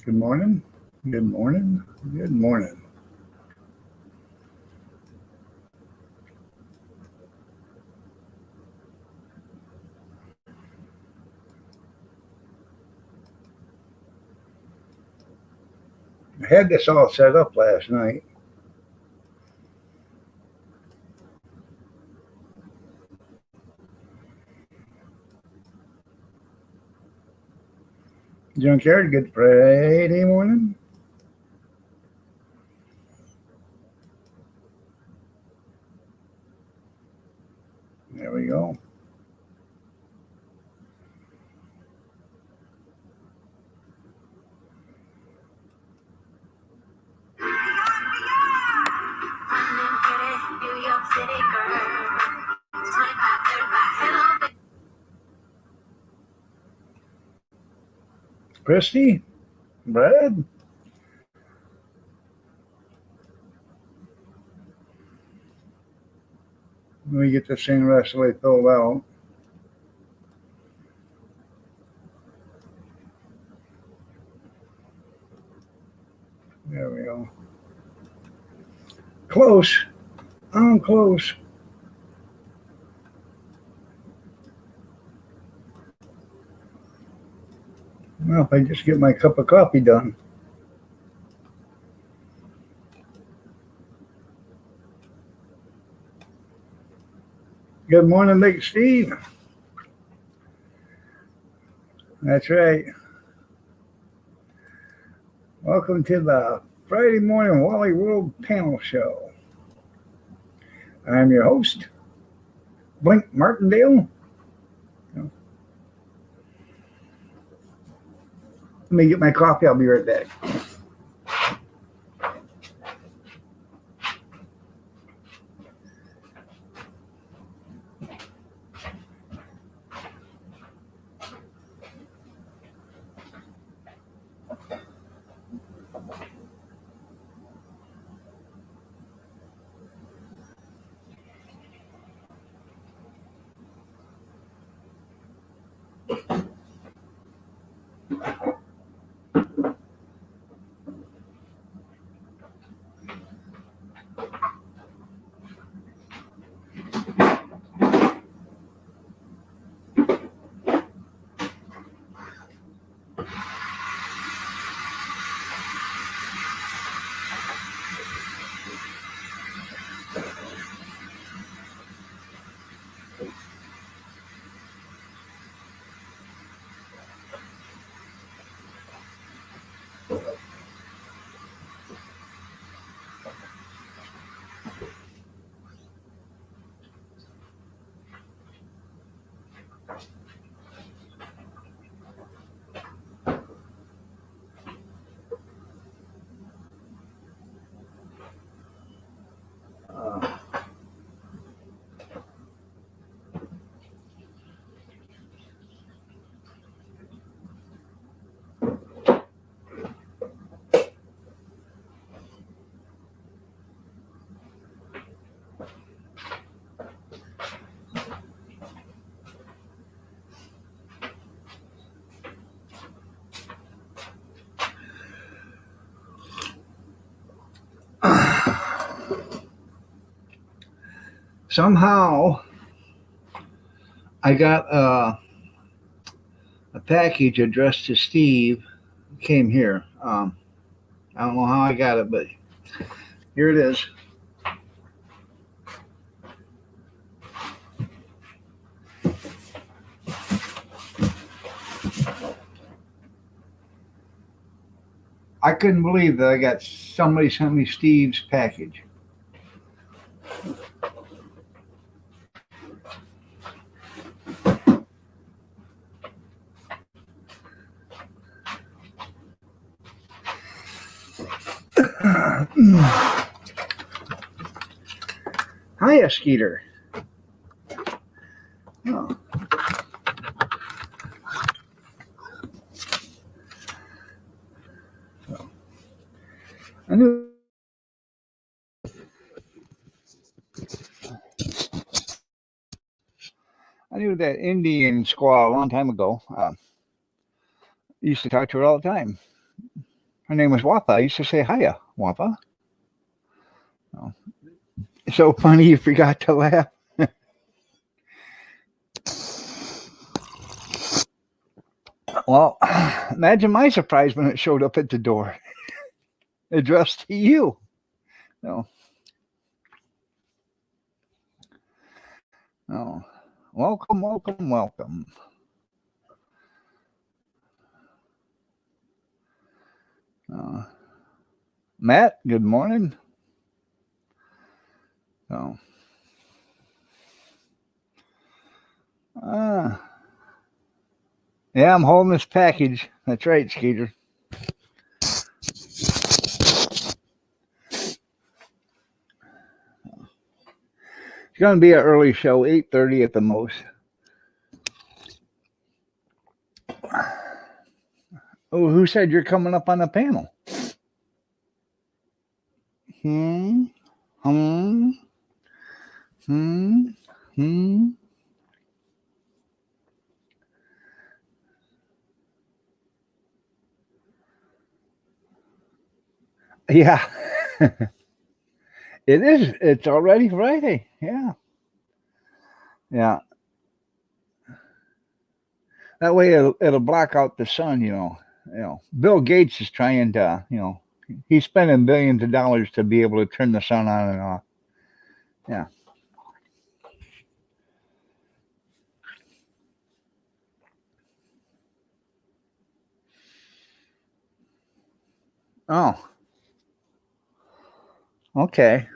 Good morning. Good morning. Good morning. I had this all set up last night. Junkyard, good Friday morning. There we go. Christy, Brad, let me get this thing rest of the way filled out. There we go. Close. I'm close. Well, if I just get my cup of coffee done. Good morning, Big Steve. That's right. Welcome to the Friday morning Wally World panel show. I'm your host, Blink Martindale. Let me get my coffee. I'll be right back. Somehow I got a package addressed to Steve. Came here. I don't know how I got it, but here it is. I couldn't believe that I got somebody sent me Steve's package. Hiya, Skeeter. Oh. I knew that Indian squaw a long time ago. Used to talk to her all the time. Her name was Wappa. I used to say hiya, Wappa. Oh. It's so funny you forgot to laugh. Well, imagine my surprise when it showed up at the door, addressed to you. No. Oh. Welcome, welcome, welcome. Matt, good morning. Oh. Yeah, I'm holding this package. That's right, Skeeter. It's going to be an early show, 8:30 at the most. Oh, who said you're coming up on the panel? Hmm. Yeah. It is. It's already Friday. Yeah. Yeah. That way it'll block out the sun, Bill Gates is trying to, he's spending billions of dollars to be able to turn the sun on and off. Yeah. Oh. Okay.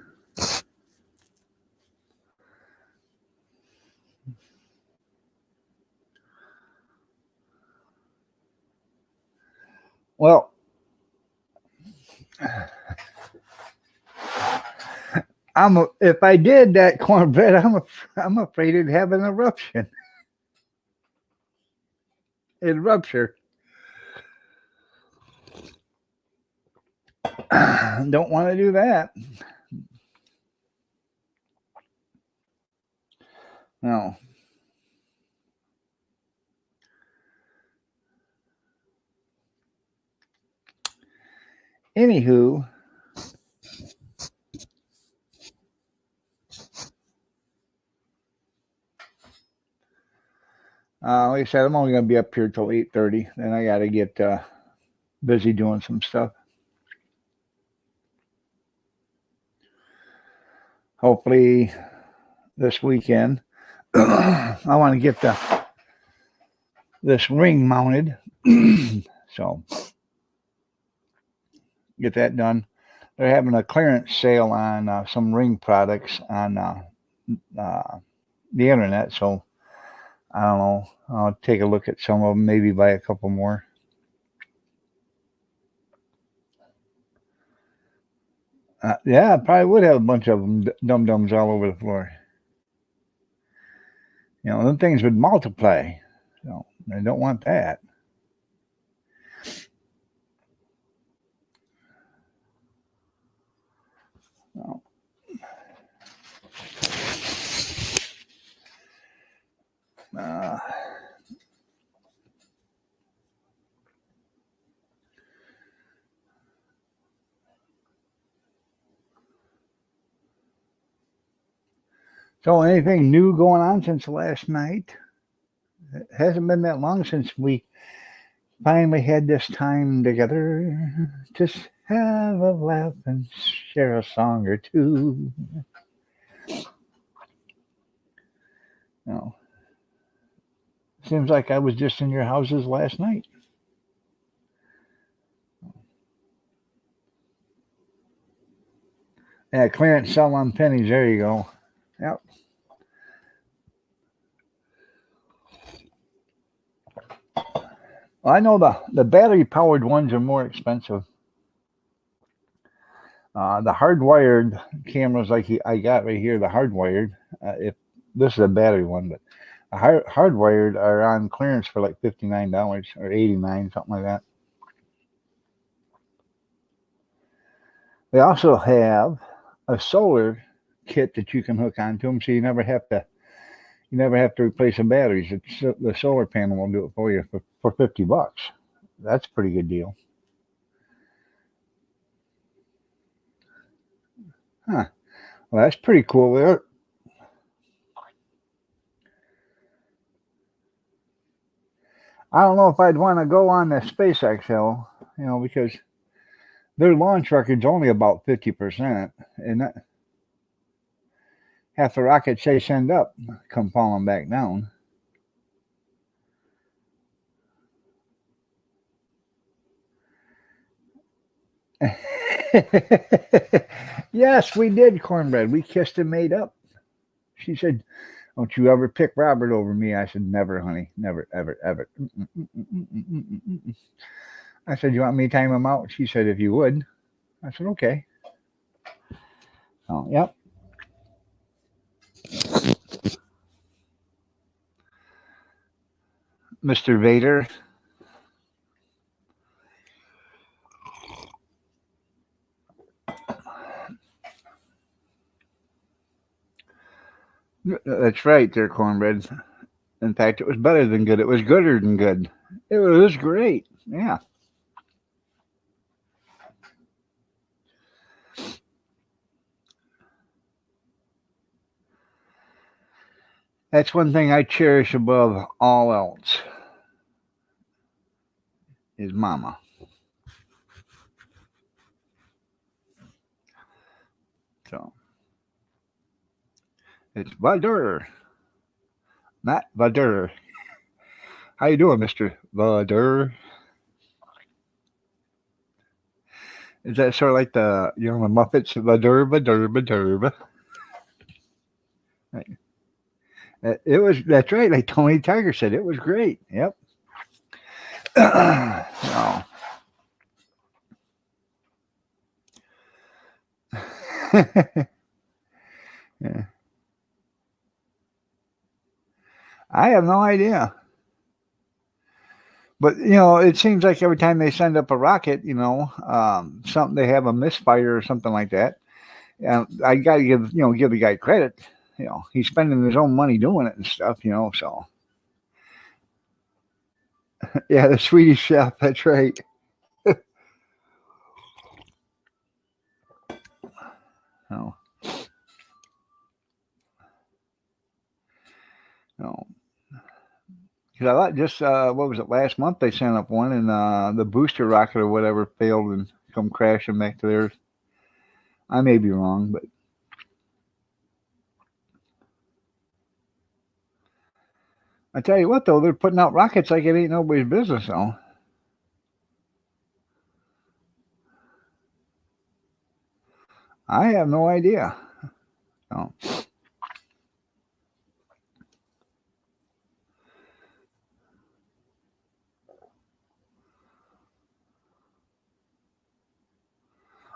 Well, if I did that cornbread, I'm afraid it'd have an eruption. It'd rupture. Don't want to do that. No. Anywho, like I said, I'm only going to be up here till 8:30. Then I got to get busy doing some stuff. Hopefully, this weekend, I want to get this ring mounted, so get that done. They're having a clearance sale on some ring products on the internet, so I don't know. I'll take a look at some of them, maybe buy a couple more. Yeah, I probably would have a bunch of them dum-dums all over the floor. Them things would multiply. So I don't want that. No. So anything new going on since last night? It hasn't been that long since we finally had this time together. Just have a laugh and share a song or two. No. Seems like I was just in your houses last night. Yeah, clearance sell on pennies. There you go. Yep. Well, I know the battery powered ones are more expensive. The hardwired cameras like I got right here, the hardwired, if this is a battery one, but hardwired are on clearance for like $59 or $89, something like that. They also have a solar kit that you can hook onto them, so you never have to replace the batteries. The solar panel will do it for you for $50. That's a pretty good deal. Huh. Well, that's pretty cool there. I don't know if I'd want to go on the SpaceX hill, because their launch record's only about 50%, and half the rockets they send up come falling back down. Yes, we did, Cornbread. We kissed and made up. She said, "Don't you ever pick Robert over me." I said, "Never, honey. Never, ever, ever." I said, "You want me to time him out?" She said, "If you would." I said, "Okay." Oh, yep. Mr. Vader. That's right, there, Cornbread. In fact, it was better than good. It was gooder than good. It was great. Yeah. That's one thing I cherish above all else is Mama. So it's Vader, not Vader. How you doing, Mister Vader? Is that sort of like the Muppets? Vader, Vader, Vader. It was. That's right. Like Tony Tiger said, it was great. Yep. No. Yeah. I have no idea. But it seems like every time they send up a rocket, something they have a misfire or something like that. And I got to give the guy credit. He's spending his own money doing it and stuff. So yeah, the Swedish chef. That's right. No, no. Because I thought just what was it last month they sent up one and the booster rocket or whatever failed and come crashing back to theirs. I may be wrong, but I tell you what though, they're putting out rockets like it ain't nobody's business. Though I have no idea. No.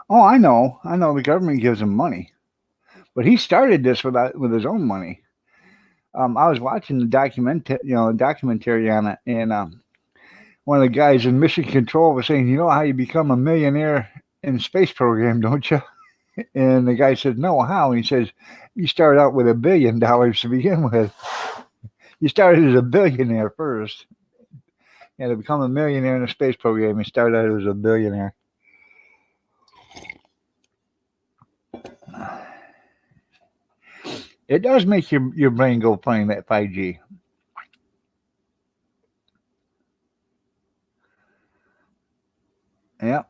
Oh, I know. I know the government gives him money, but he started this with his own money. I was watching the documentary on it, and one of the guys in Mission Control was saying, "You know how you become a millionaire in the space program, don't you?" And the guy said, "No, how?" And he says, "You start out with $1 billion to begin with. You started as a billionaire first, and to become a millionaire in the space program, you start out as a billionaire." It does make your brain go playing that 5G. Yeah.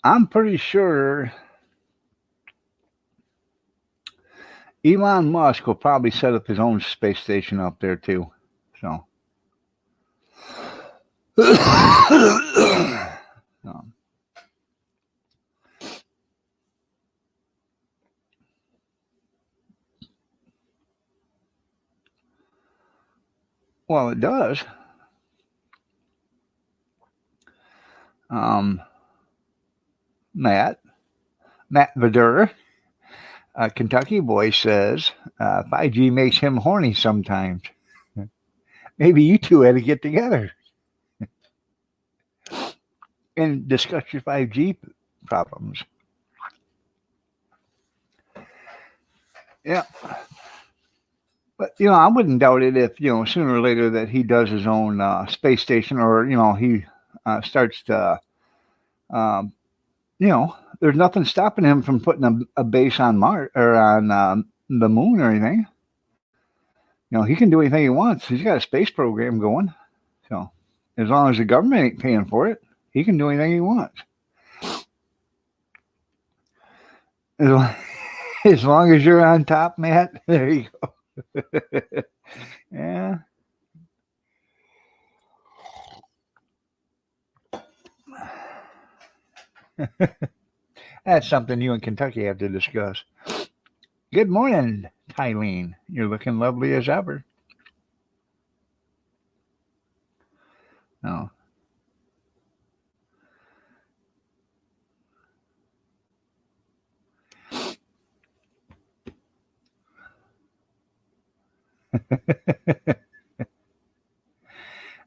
I'm pretty sure Elon Musk will probably set up his own space station up there too. So, um, well, it does. Um, Matt, Matt Vader, a Kentucky boy says 5G makes him horny sometimes. Maybe you two had to get together and discuss your 5G problems. Yeah. But I wouldn't doubt it if sooner or later that he does his own space station, or he starts to. Um, there's nothing stopping him from putting a base on Mars or on the moon or anything. He can do anything he wants. He's got a space program going. So as long as the government ain't paying for it, he can do anything he wants. As long as, long as you're on top, Matt, there you go. Yeah. That's something you and Kentucky have to discuss. Good morning, Tylene. You're looking lovely as ever. Oh.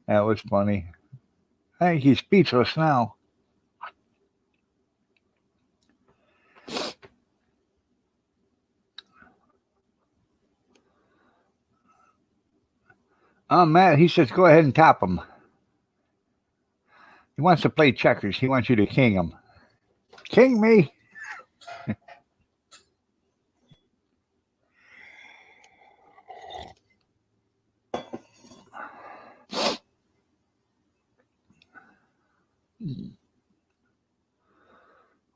That was funny. I think he's speechless now. Matt, he says go ahead and top him. He wants to play checkers. He wants you to king him. King me.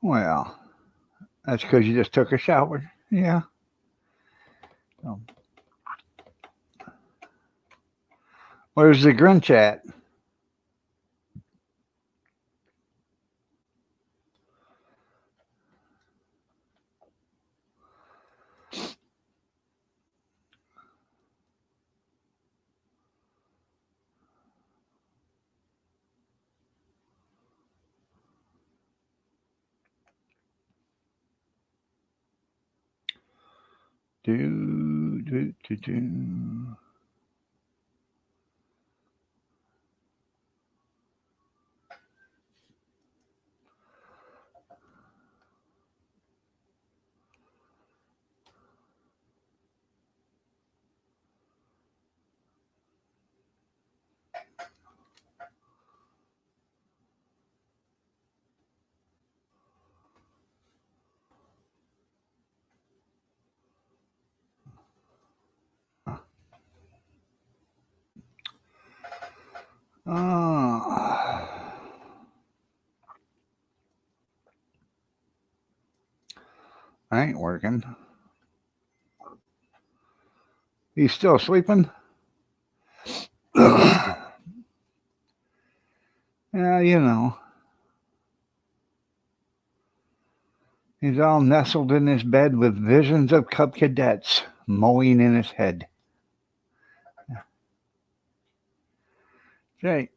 Well, that's because you just took a shower. Yeah. So, where's the Grinch at? Do, do, do, do. Oh, I ain't working. He's still sleeping? Yeah, you know. He's all nestled in his bed with visions of Cub cadets mowing in his head. Right.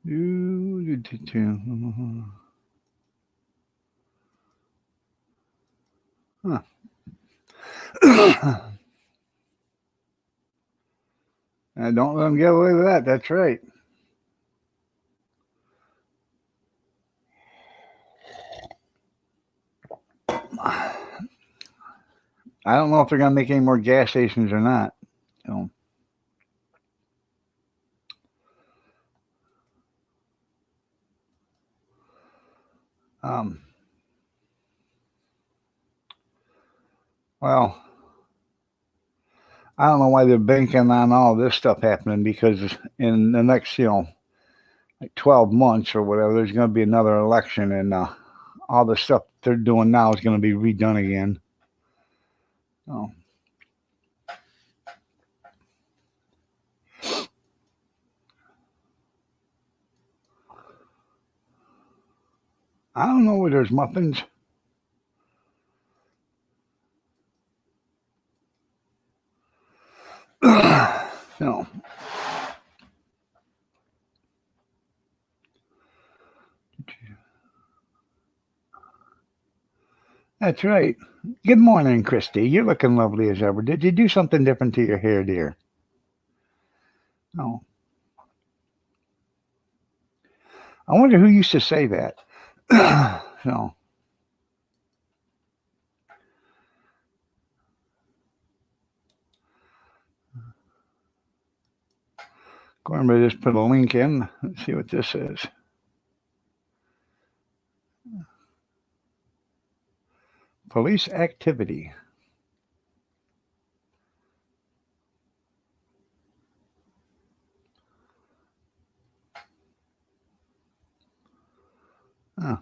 Do, do, do. Huh. Don't let him get away with that. That's right. I don't know if they're going to make any more gas stations or not. So, um, well, I don't know why they're banking on all this stuff happening, because in the next, like 12 months or whatever, there's going to be another election, and all the stuff they're doing now is going to be redone again. So, I don't know where there's muffins. No. That's right. Good morning, Christy. You're looking lovely as ever. Did you do something different to your hair, dear? Oh, I wonder who used to say that. No, Cornbread just put a link in. Let's see what this is. Police activity. Oh,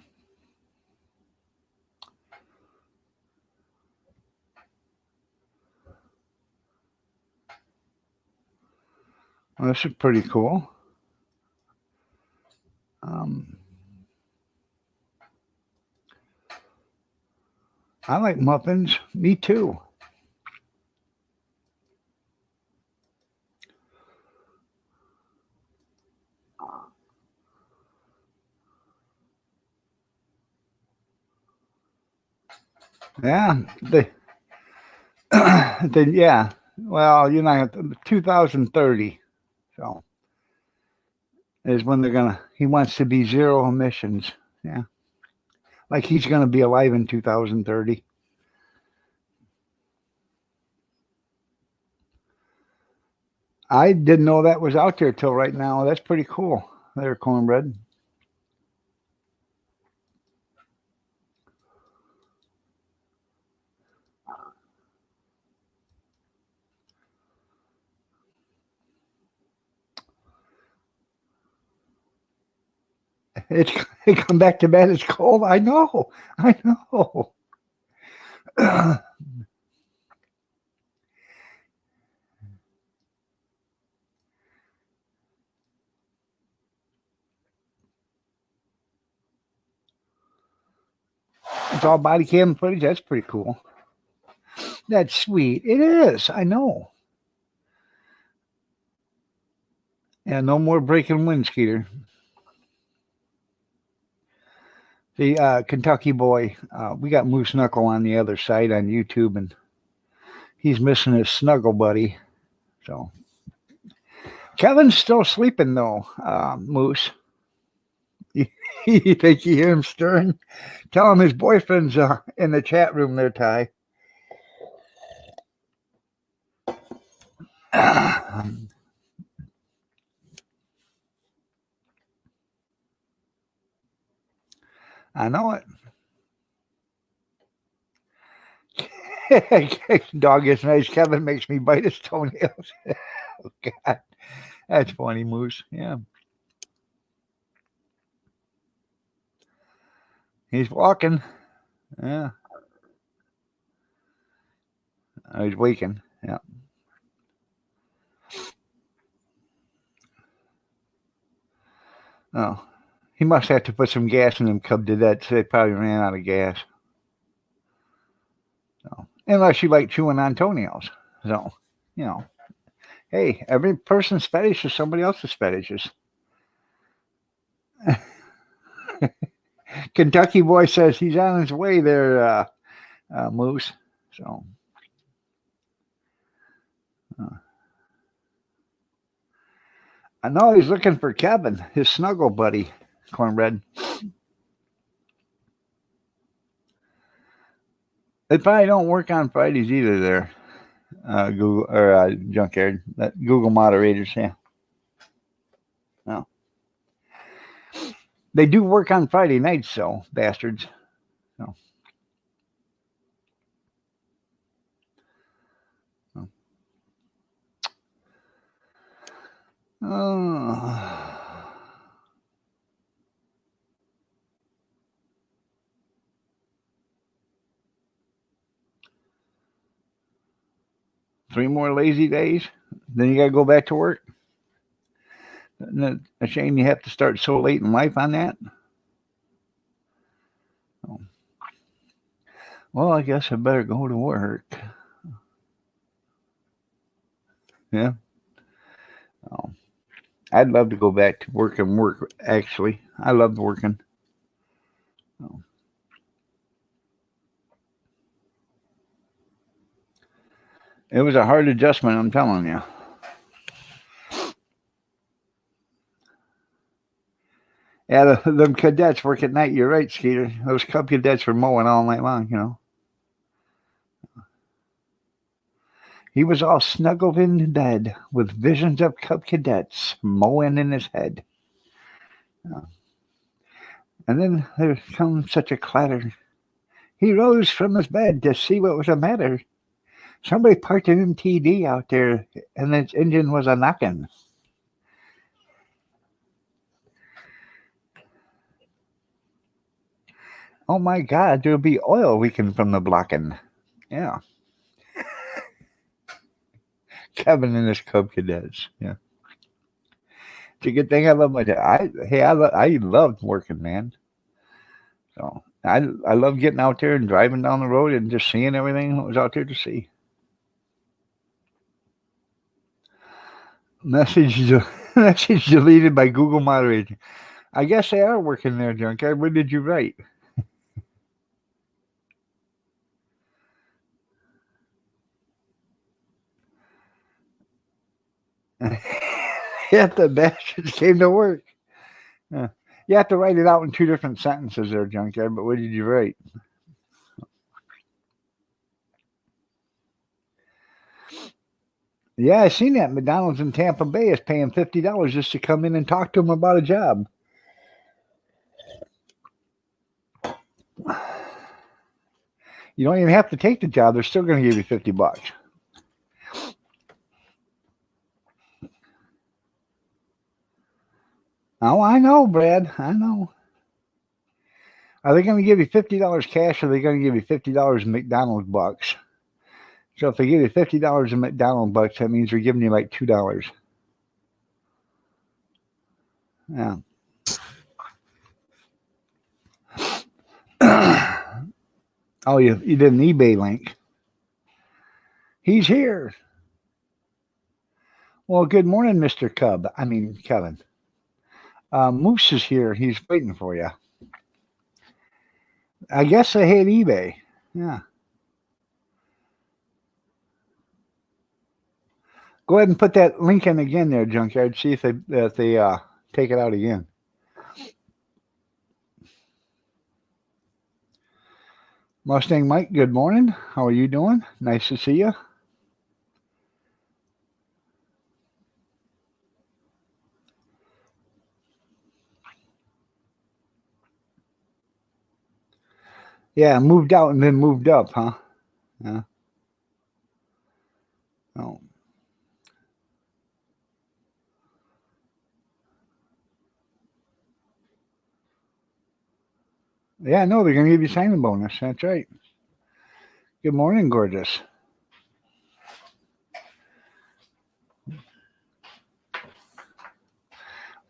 well, this is pretty cool. Um, I like muffins. Me too. Yeah. Yeah. Well, 2030. So is when they're gonna. He wants to be zero emissions. Yeah, like he's gonna be alive in 2030. I didn't know that was out there till right now. That's pretty cool. There, Cornbread. It's it come back to bed. It's cold. I know. I know. It's all body cam footage. That's pretty cool. That's sweet. It is. I know. Yeah, no more breaking wind, Skeeter. The Kentucky boy. We got Moose Knuckle on the other side on YouTube, and he's missing his snuggle buddy. So Kevin's still sleeping though. Moose. You think you hear him stirring? Tell him his boyfriend's in the chat room there, Ty. I know it. Dog is nice. Kevin makes me bite his toenails. Oh, God. That's funny, Moose. Yeah. He's walking. Yeah. He's waking. Yeah. Oh. He must have to put some gas in them Cub did that, so they probably ran out of gas. So, unless you like chewing on toenails. So, you know, hey, every person's fetish is somebody else's fetishes. Kentucky boy says he's on his way there, Moose. So, uh, I know he's looking for Kevin, his snuggle buddy, Cornbread. They probably don't work on Fridays either. There, Google or Junkyard, that Google moderators. Yeah, no, they do work on Friday nights, so bastards. So, so. Uh, 3 more lazy days, then you got to go back to work. Isn't it a shame you have to start so late in life on that? Oh. Well, I guess I better go to work. Yeah. Oh. I'd love to go back to work and work, actually. I love working. Oh. It was a hard adjustment, I'm telling you. Yeah, them cadets work at night. You're right, Skeeter. Those Cub cadets were mowing all night long, you know. He was all snuggled in bed with visions of Cub cadets mowing in his head. And then there comes such a clatter. He rose from his bed to see what was the matter. Somebody parked an MTD out there, and its engine was a knocking. Oh my God, there'll be oil leaking from the blocking. Yeah. Kevin and his Cub cadets. Yeah. It's a good thing I love my dad. I loved working, man. So I love getting out there and driving down the road and just seeing everything that was out there to see. Message deleted by Google moderator. I guess they are working there, Junkyard. What did you write? Yeah, the bastards came to work. Yeah. You have to write it out in two different sentences there, Junkyard, but what did you write? Yeah, I seen that. McDonald's in Tampa Bay is paying $50 just to come in and talk to them about a job. You don't even have to take the job. They're still going to give you $50. Oh, I know, Brad. I know. Are they going to give you $50 cash, or are they going to give you $50 in McDonald's bucks? So if they give you $50 in McDonald's bucks, that means they're giving you like $2. Yeah. Oh, you did an eBay link. He's here. Well, good morning, Mr. Kevin. Moose is here. He's waiting for you. I guess I hit eBay. Yeah. Go ahead and put that link in again there, Junkyard. See if they take it out again. Mustang Mike, good morning. How are you doing? Nice to see you. Yeah, moved out and then moved up, huh? Yeah. Oh. Yeah, no, they're going to give you signing bonus. That's right. Good morning, gorgeous.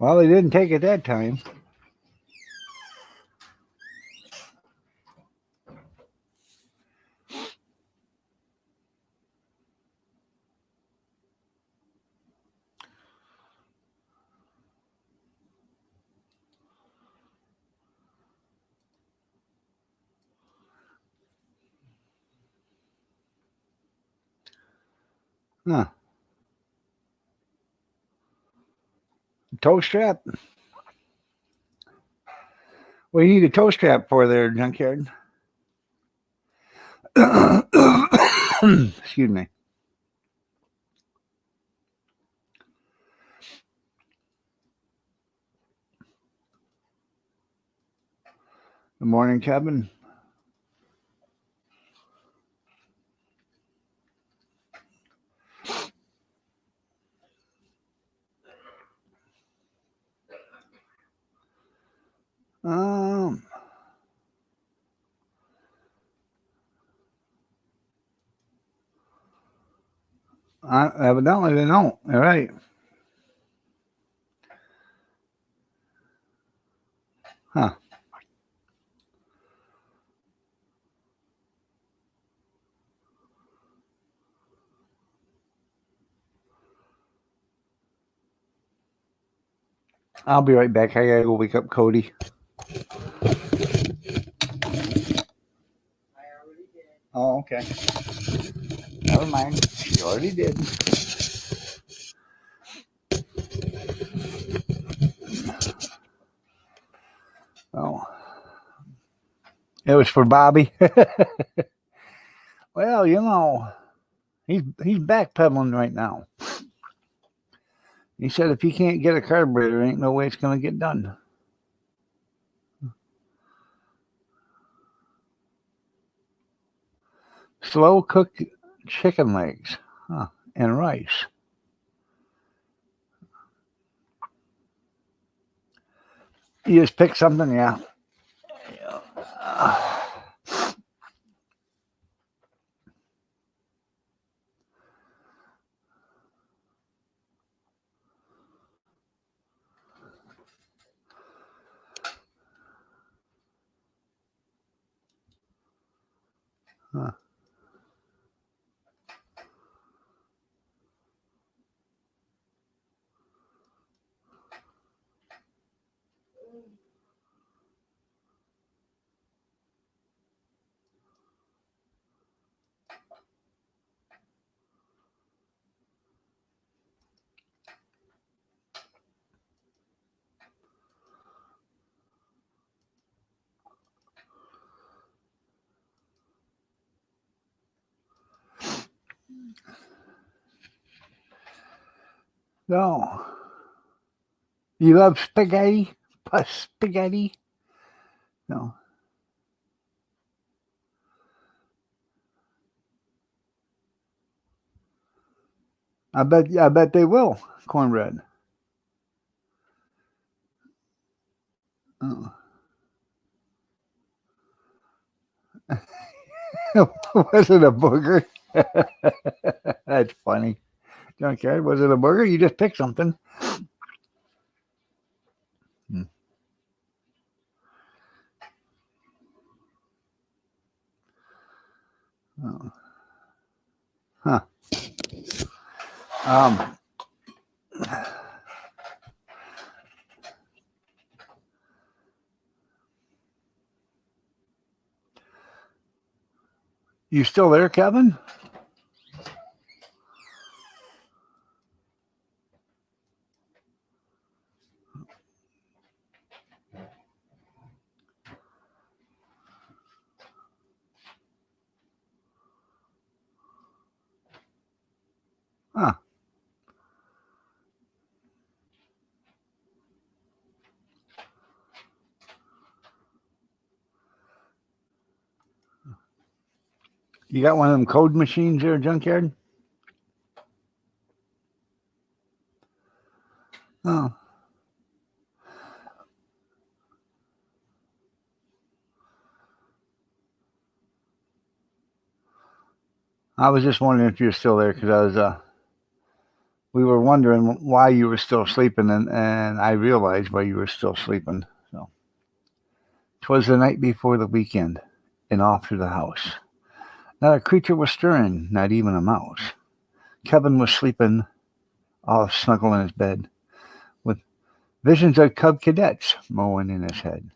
Well, they didn't take it that time. Huh. Toe strap. What do you need a toe strap for there, Junkyard? Excuse me. Good morning, Kevin. Evidently they don't. All right. Huh. I'll be right back. I gotta go wake up Cody. Oh, okay. never mind. She already did. Oh, it was for Bobby. Well, he's backpedaling right now. He said if he can't get a carburetor, ain't no way it's going to get done. Slow cooked chicken legs and rice. You just pick something, yeah. Huh. No. You love spaghetti? Spaghetti? No. I bet they will. Cornbread. Oh. Was it a booger? That's funny. Junkyard, was it a booger? You just picked something. Oh. Huh. You still there, Kevin? Huh. You got one of them code machines there, Junkyard? Oh. I was just wondering if you're still there because we were wondering why you were still sleeping, and I realized why you were still sleeping. So, 'twas the night before the weekend, and off through the house. Not a creature was stirring, not even a mouse. Kevin was sleeping, all snuggled in his bed, with visions of cub cadets mowing in his head.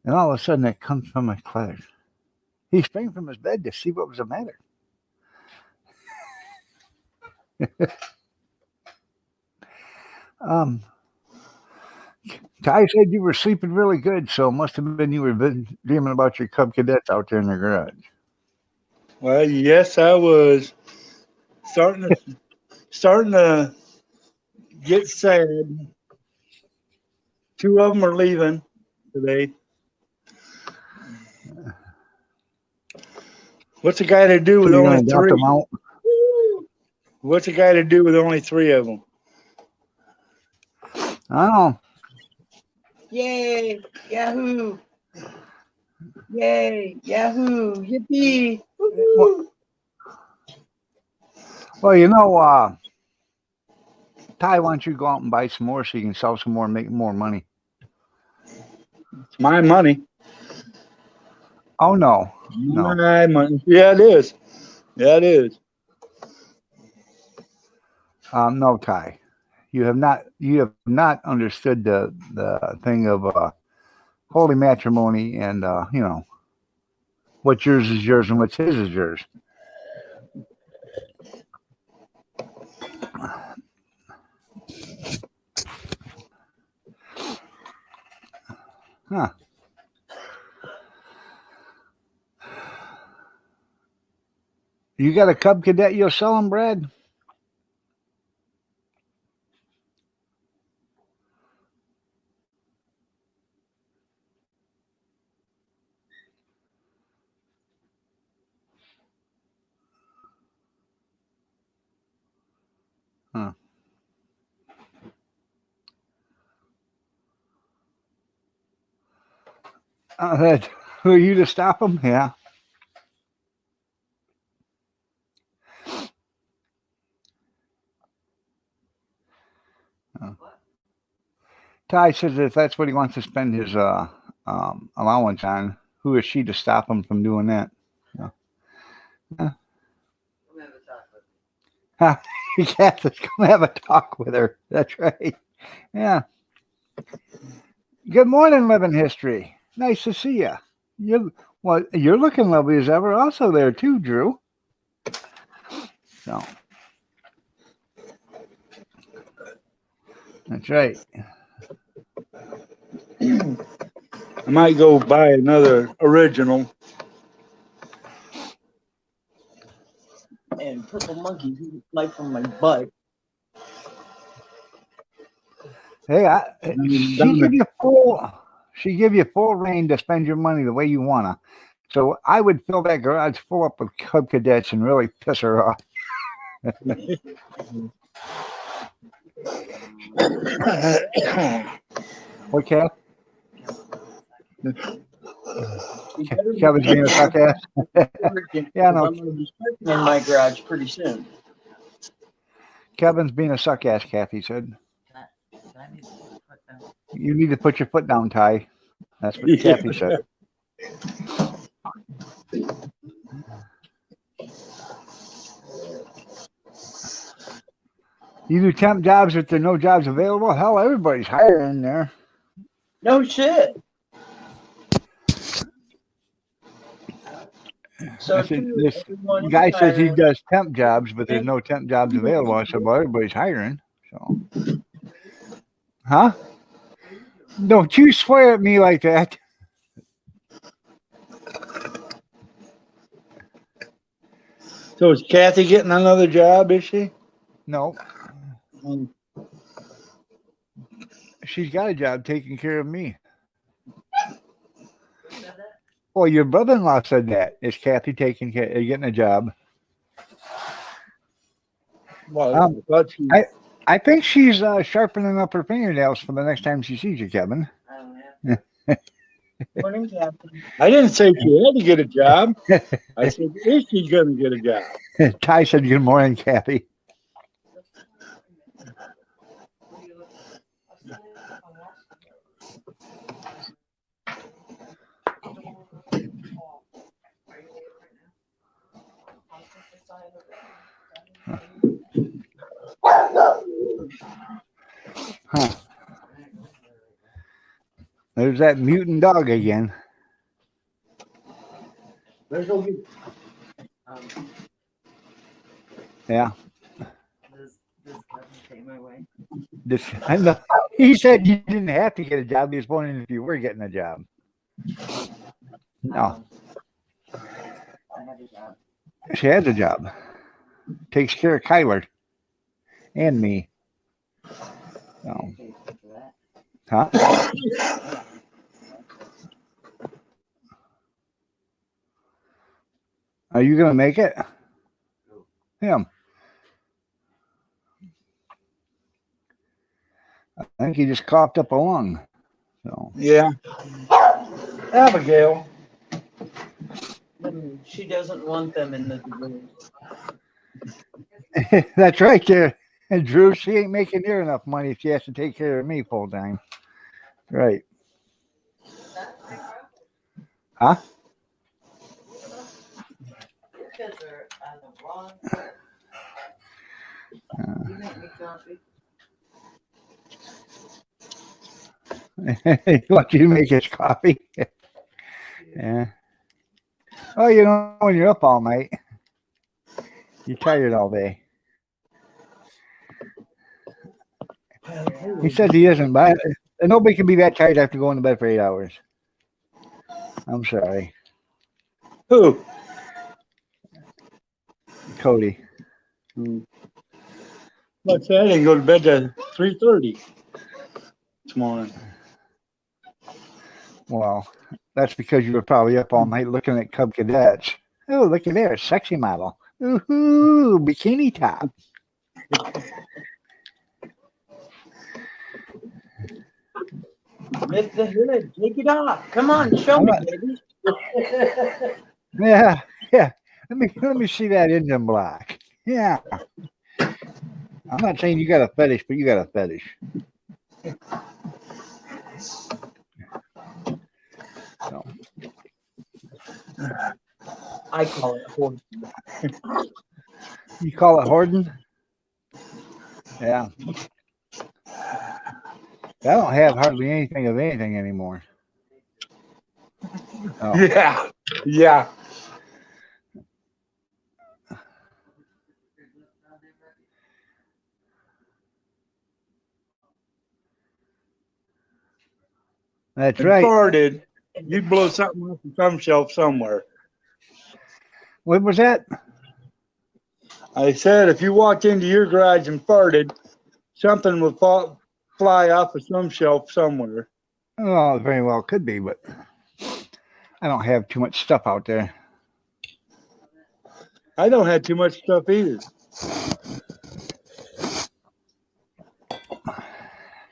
And all of a sudden, it comes from a cloud. He sprang from his bed to see what was the matter. um, Ty said you were sleeping really good, so it must have been you were dreaming about your cub cadets out there in the garage. Well, yes, I was starting to get sad. Two of them are leaving today. What's a guy to do with only three? What's a guy to do with only three of them? I don't know. Yay! Yahoo! Yay! Yahoo! Yippee! Woo-hoo. Well, Ty, why don't you go out and buy some more so you can sell some more and make more money? It's my money. Oh no. My money. Yeah, it is. Yeah, it is. No, Ty. You have not understood the thing of holy matrimony and what's yours is yours and what's his is yours. You got a Cub Cadet you'll sell them, Brad? Huh. Who are you to stop them? Yeah. Ty says if that's what he wants to spend his allowance on, who is she to stop him from doing that? Catherine's gonna have a talk with her. That's right. Yeah. Good morning, Living History. Nice to see you. You're looking lovely as ever. Also there too, Drew. So that's right. I might go buy another original. And Purple Monkey like from my butt. Hey, she give you full reign to spend your money the way you wanna. So I would fill that garage full up with Cub Cadets and really piss her off. What, Cat? Kevin's being a suck ass. Yeah, no. I'm going to be starting in my garage pretty soon. Kevin's being a suck ass, Kathy said. You need to put your foot down, Ty. That's what Kathy said. You do temp jobs if there are no jobs available? Hell, everybody's hiring there. No shit. So This guy says he does temp jobs, but there's no temp jobs available. I said, well, everybody's hiring. So, huh? Don't you swear at me like that. So is Kathy getting another job, is she? No. She's got a job taking care of me. Well, your brother-in-law said that. Is Kathy getting a job? Well, I think she's sharpening up her fingernails for the next time she sees you, Kevin. Morning, Captain. I didn't say she had to get a job. I said, is she going to get a job? Ty said, good morning, Kathy. Huh. There's that mutant dog again. There's no Yeah. Does Kevin take my way? I know. He said you didn't have to get a job. He was wondering if you were getting a job. No. I have a job. She has a job. Takes care of Kyler and me. So. Huh? Are you going to make it? Him. I think he just coughed up a lung. So. Yeah. Abigail. She doesn't want them in the room. That's right there. And Drew, she ain't making near enough money if she has to take care of me full time. Right. Huh? Your kids are on the wrong foot. You make me coffee. He wants you to make his coffee. Yeah. Oh, you know, when you're up all night, you're tired all day. He says he isn't, but nobody can be that tired after going to bed for 8 hours. I'm sorry. Who? Cody. Like I said, I didn't go to bed till 3:30 this morning. Well, that's because you were probably up all night looking at Cub Cadets. Oh, look at there, sexy model. Ooh, bikini top. Lift the hood. Take it off. Come on, show me, baby. Yeah, yeah. Let me see that engine block. Yeah. I'm not saying you got a fetish, but you got a fetish. So, I call it horse. you call it hoarding? Yeah. I don't have hardly anything of anything anymore. Oh. Yeah, yeah. That's And right. farted, you'd blow something off some shelf somewhere. What was that? I said if you walked into your garage and farted, something would fly off of some shelf somewhere. Oh, very well could be, but I don't have too much stuff out there. I don't have too much stuff either.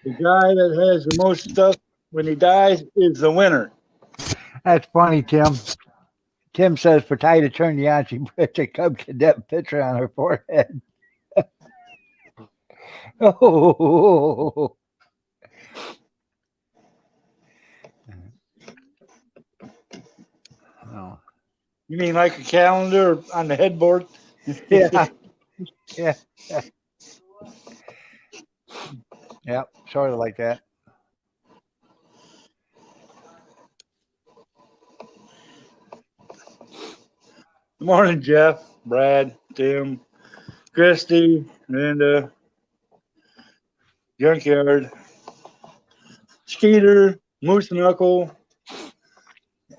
The guy that has the most stuff when he dies is the winner. That's funny, Tim. Tim says for Ty to turn you on, she puts a Cub Cadet picture on her forehead. Oh. Oh. You mean like a calendar on the headboard? Yeah. Yeah. Yep, sort of like that. Good morning, Jeff, Brad, Tim, Christy, Linda, Junkyard, Skeeter, Moose Knuckle,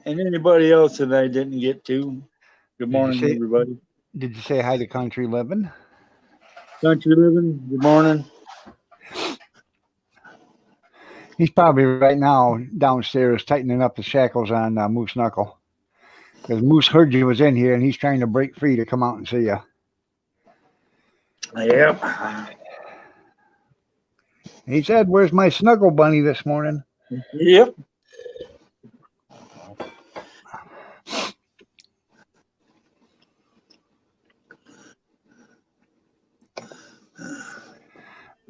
and anybody else that I didn't get to. Good morning, everybody. Did you say hi to Country Living? Country Living, good morning. He's probably right now downstairs tightening up the shackles on Moose Knuckle. Because Moose heard you was in here and he's trying to break free to come out and see you. Yep. He said, "Where's my snuggle bunny this morning?" Yep.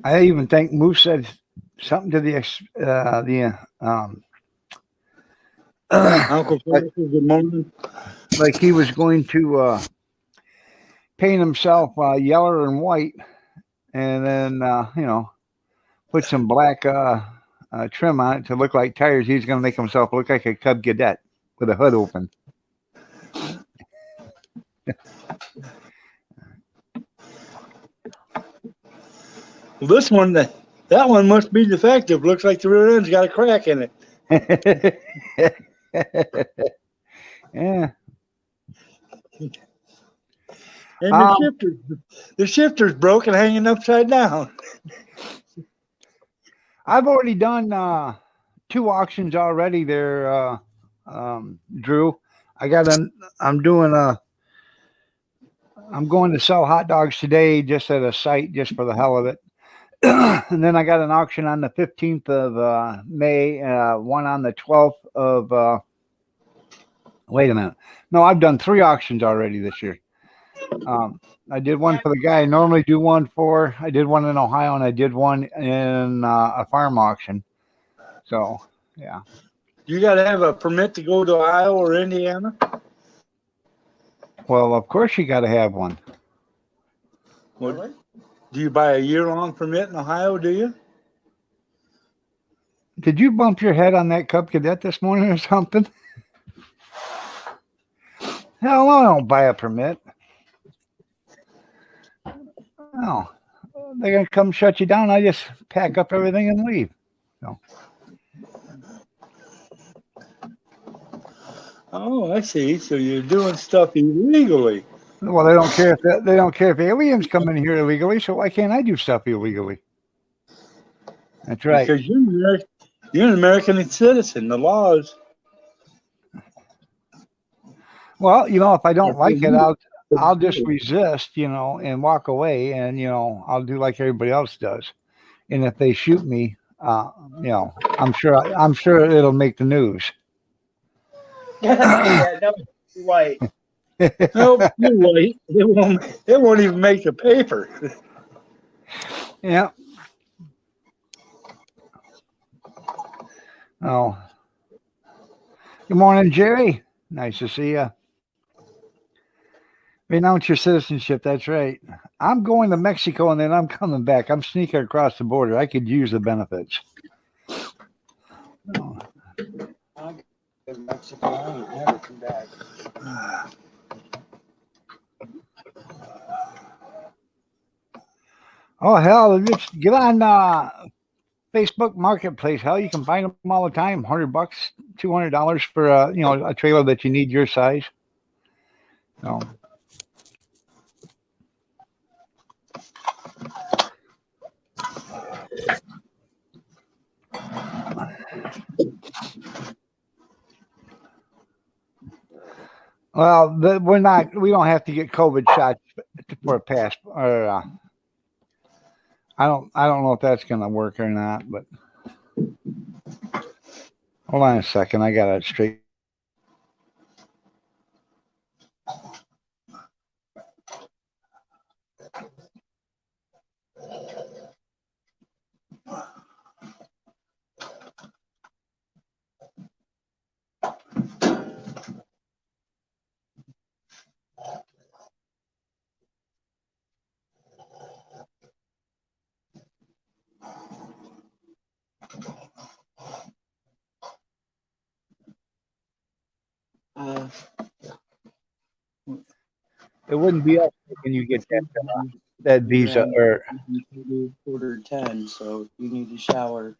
I even think Moose said something to the Uncle Francis, good morning. like he was going to paint himself yellow and white, and then put some black trim on it to look like tires. He's going to make himself look like a Cub Cadet with a hood open. Well, this one, that one must be defective. Looks like the rear end's got a crack in it. Yeah. And the shifter's broken, hanging upside down. I've already done 2 auctions already there, Drew. I'm going to sell hot dogs today just at a site just for the hell of it. And then I got an auction on the 15th of May, one on the 12th of wait a minute. No, I've done 3 auctions already this year. I did one for the guy I normally do one for. I did one in Ohio, and I did one in a farm auction. So, yeah. You got to have a permit to go to Iowa or Indiana? Well, of course you got to have one. Well, do you buy a year-long permit in Ohio, do you? Did you bump your head on that Cub Cadet this morning or something? Hell, I don't buy a permit. No. They're going to come shut you down. I just pack up everything and leave. So. Oh, I see. So you're doing stuff illegally. Well, they don't care if they don't care if aliens come in here illegally. So why can't I do stuff illegally? That's right. Because you're an American citizen. The laws. Well, if I don't are like for it, you. I'll just resist, and walk away, and I'll do like everybody else does. And if they shoot me, I'm sure it'll make the news. Yeah, no, you're right. Nope, you're right. It won't even make the paper. Yeah. Oh, good morning, Jerry. Nice to see you. Renounce your citizenship. That's right. I'm going to Mexico and then I'm coming back. I'm sneaking across the border. I could use the benefits. Oh. In Mexico, I ain't never come back. Oh, hell, just get on Facebook Marketplace. Hell, you can find them all the time. $100, $200 for a trailer that you need your size. So. Well, we don't have to get COVID shots for a pass. Or I don't know if that's gonna work or not. But hold on a second, I got it straight. It wouldn't be us when you get that visa or Quarter 10, so you need to shower.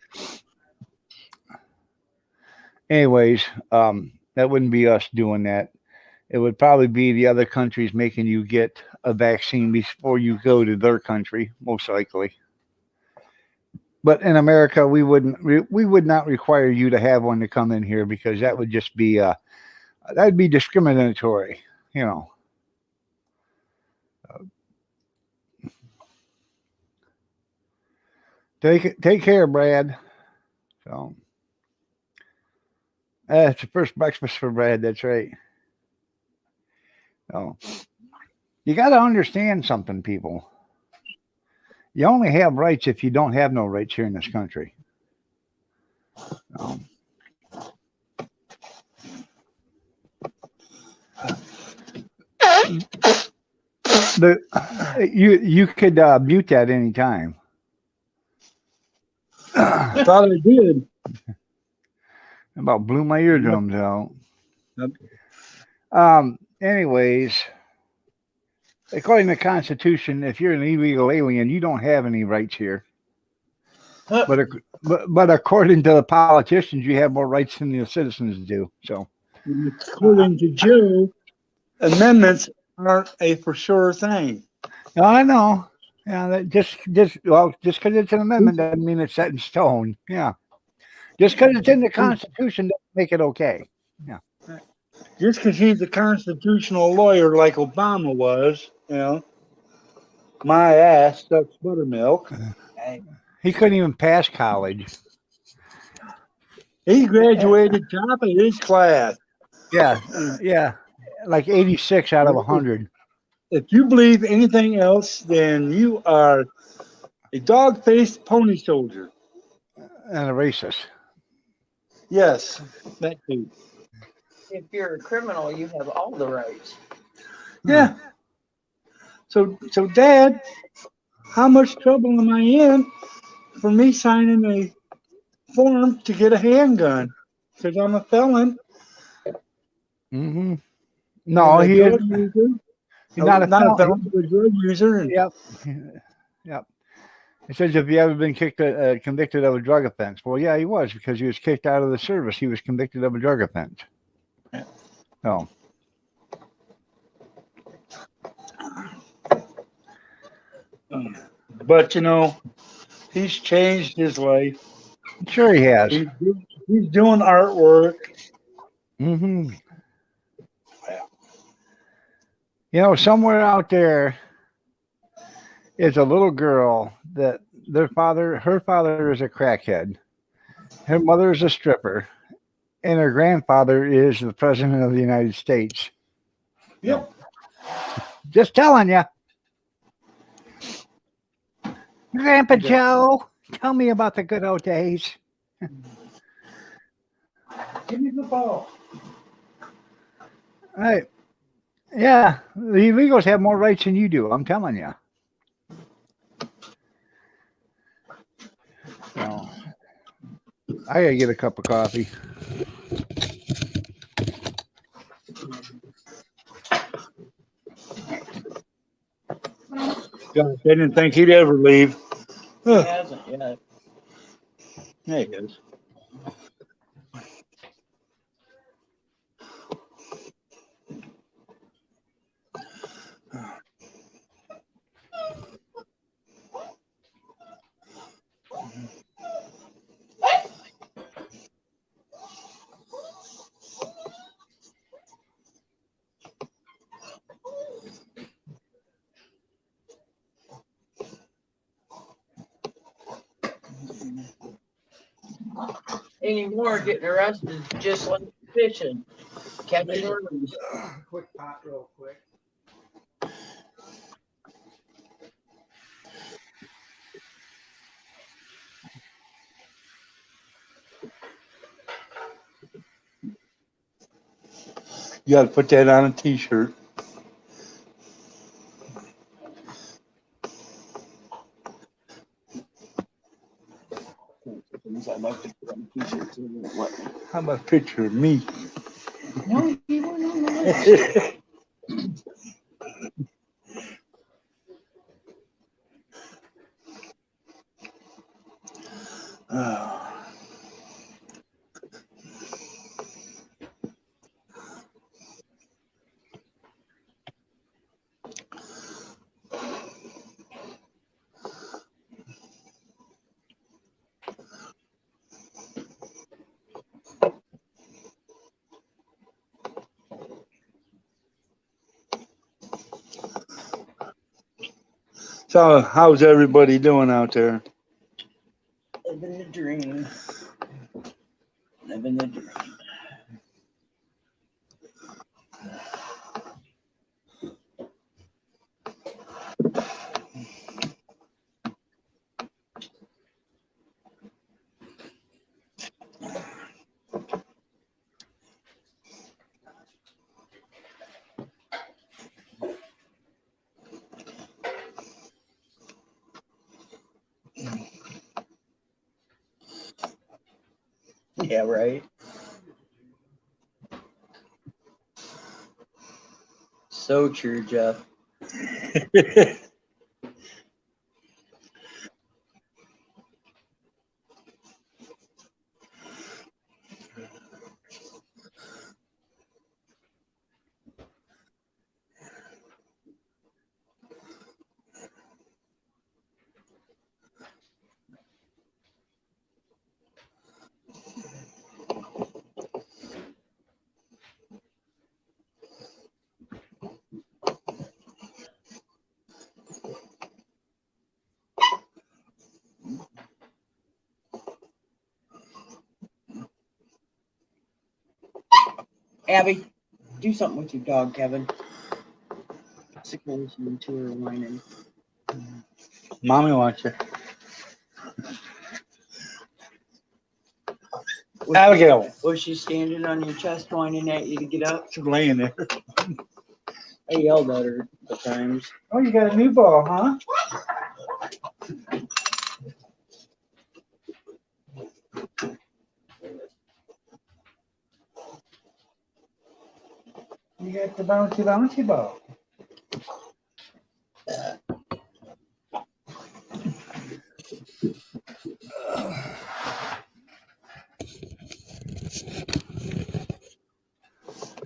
anyways. That wouldn't be us doing that. It would probably be the other countries making you get a vaccine before you go to their country, most likely. But in America, we would not require you to have one to come in here because that would just be that'd be discriminatory, you know. Take care, Brad. So it's the first breakfast for Brad. That's right. So you got to understand something, people. You only have rights if you don't have no rights here in this country. You could mute that anytime. I thought I did. About blew my eardrums out. Yep. Anyways, according to the Constitution, if you're an illegal alien, you don't have any rights here. But according to the politicians, you have more rights than the citizens do. So, according to Joe, amendments aren't a for sure thing. no, I know. Yeah, that just because it's an amendment doesn't mean it's set in stone. Yeah, just because it's in the Constitution doesn't make it okay. Yeah. Just because he's a constitutional lawyer like Obama was, my ass sucks buttermilk. He couldn't even pass college. He graduated top of his class. Yeah, like 86 out of 100. If you believe anything else, then you are a dog-faced pony soldier. And a racist. Yes, that too. If you're a criminal, you have all the rights. Yeah. So, Dad, how much trouble am I in for me signing a form to get a handgun? Because I'm a felon. Mm-hmm. No, he is. He's not a felon, but a drug user. Yep. It says if you ever been convicted of a drug offense. Well, yeah, he was because he was kicked out of the service. He was convicted of a drug offense. Oh. But he's changed his life. Sure he has. He's doing artwork. Mm-hmm. Yeah. Somewhere out there is a little girl that her father is a crackhead. Her mother is a stripper, and her grandfather is the president of the United States. Yep. Just telling you. Grandpa Yeah. Joe, tell me about the good old days. Give me the ball. Right. Yeah, the illegals have more rights than you do, I'm telling you. So, I gotta get a cup of coffee. Gosh, I didn't think he'd ever leave. He hasn't yet. There he is. Anymore, getting arrested is just like fishing. Catching worms. Quick pot, real quick. You got to put that on a T-shirt. Things I'd like to put on t-shirts and won't let me. How about a picture of me? No, you weren't on the list. So, how's everybody doing out there? Living the dream. Living the dream. Yeah, right. So true, Jeff. Abby, do something with your dog, Kevin. Sick of listening to her whining. Mommy wants you. Was Abigail. She, was she standing on your chest whining at you to get up? She's laying there. I yelled at her at times. Oh, you got a new ball, huh? You got the bouncy ball.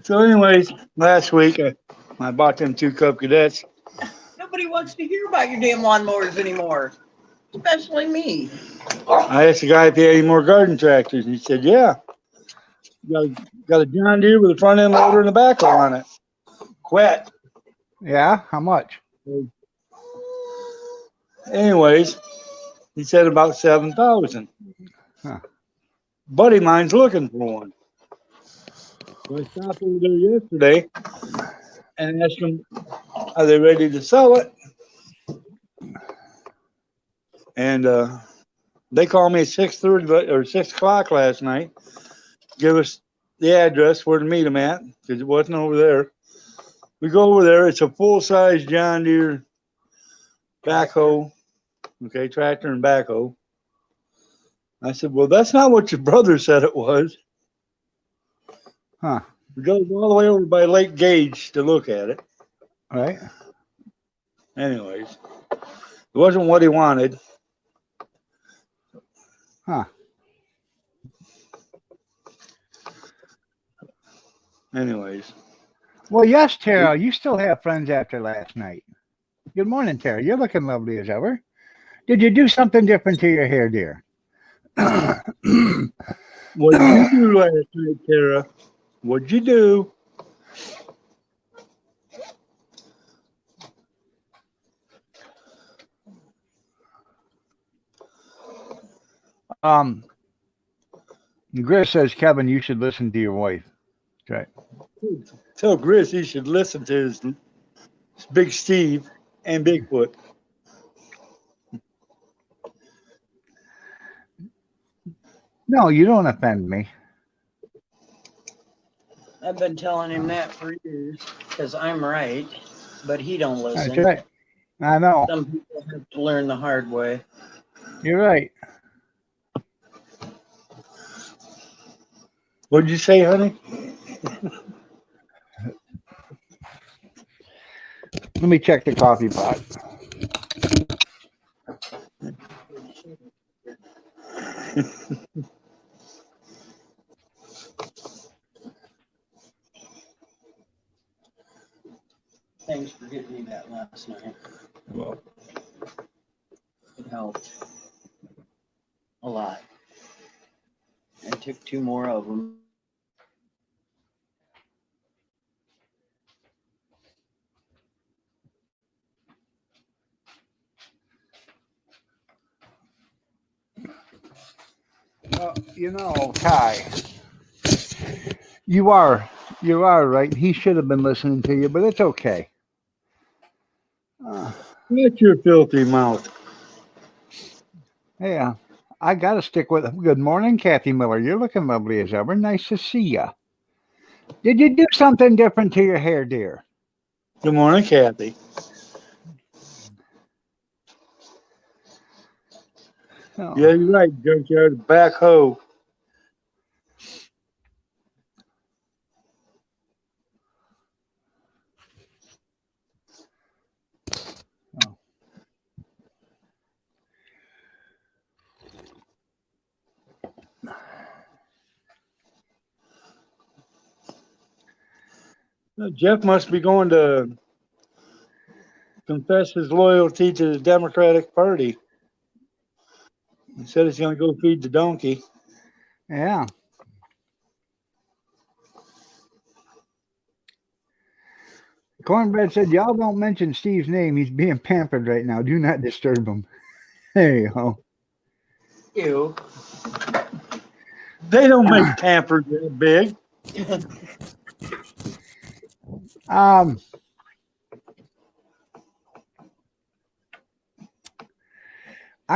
So anyways, last week I bought them 2 Cub Cadets. Nobody Nobody wants to hear about your damn lawnmowers anymore, especially me. I asked the guy if he had any more garden tractors, and he said, "Yeah, got a John Deere with a front end loader and a backhoe on it." Quit. Yeah, how much? Anyways, he said about 7,000. Huh. Buddy mine's looking for one. So I stopped over there yesterday and asked them, "Are they ready to sell it?" And they called me at 6:30 or 6 o'clock last night. Give us the address where to meet them at, because it wasn't over there. We go over there. It's a full-size John Deere backhoe, okay, tractor and backhoe. I said, "Well, that's not what your brother said it was." Huh. We go all the way over by Lake Gage to look at it. Right. Anyways, it wasn't what he wanted. Huh. Anyways, Well, yes, Tara, you still have friends after last night. Good morning, Tara. You're looking lovely as ever. Did you do something different to your hair, dear? what did you do last night, Tara? What'd you do? Gris says, Kevin, you should listen to your wife. That's right. Tell Gris he should listen to his Big Steve and Bigfoot. No, you don't offend me. I've been telling him that for years because I'm right, but he don't listen. That's right. I know. Some people have to learn the hard way. You're right. What'd you say, honey? Let me check the coffee pot. Thanks for getting me that last night. Well, It helped a lot. I took 2 more of them. Well, you know, Ty, you are right. He should have been listening to you, but it's okay. shut your filthy mouth. Yeah, I got to stick with it. Good morning, Kathy Miller. You're looking lovely as ever. Nice to see you. Did you do something different to your hair, dear? Good morning, Kathy. Oh. Yeah, you're right, junkyard backhoe. Jeff must be going to confess his loyalty to the Democratic Party. He said he's going to go feed the donkey. Yeah. Cornbread said, y'all don't mention Steve's name. He's being pampered right now. Do not disturb him. There you go. You. They don't make Pampers that big. I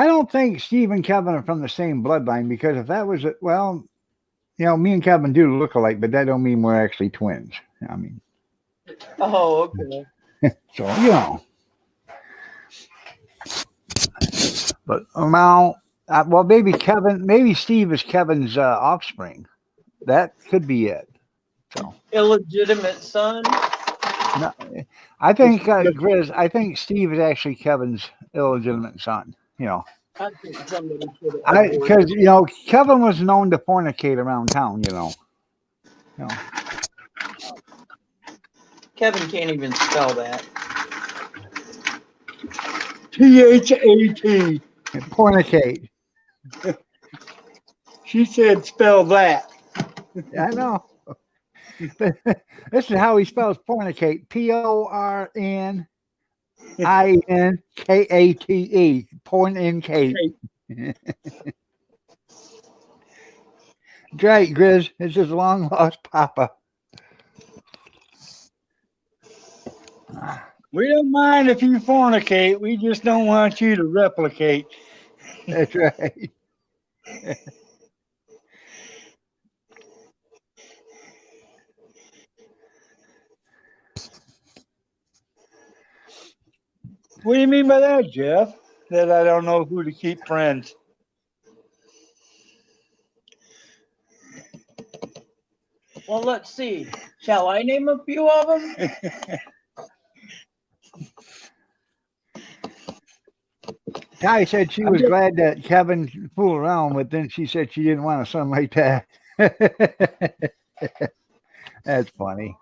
don't think Steve and Kevin are from the same bloodline, because if that was it, well, you know, me and Kevin do look alike, but that don't mean we're actually twins. I mean, Oh, okay. so, you know. But now, well, maybe Steve is Kevin's offspring. That could be it. So Illegitimate son. no, I think Grizz. I think Steve is actually Kevin's illegitimate son. You know, I think somebody should have. because you know Kevin was known to fornicate around town. You know. Kevin can't even spell that. T-H-A-T. Pornicate. She said spell that. I know. This is how he spells pornicate. Porninkate. Pornincate. Right, Grizz. It's his long lost papa. We don't mind if you fornicate. We just don't want you to replicate. That's right. What do you mean by that, Jeff? That I don't know who to keep friends. Well, let's see. Shall I name a few of them? Ty said she was glad that Kevin fooled around, but then she said she didn't want a son like that. That's funny.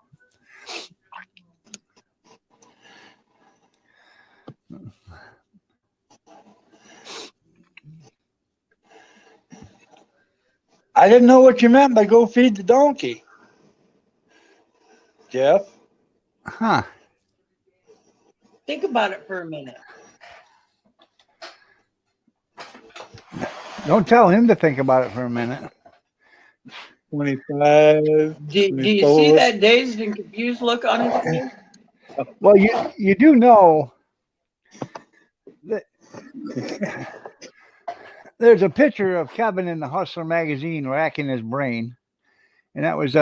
I didn't know what you meant by go feed the donkey. Jeff? Huh. Think about it for a minute. Don't tell him to think about it for a minute. 25. Do you see that dazed and confused look on his face? Well, you do know that there's a picture of Kevin in the Hustler magazine racking his brain, and that was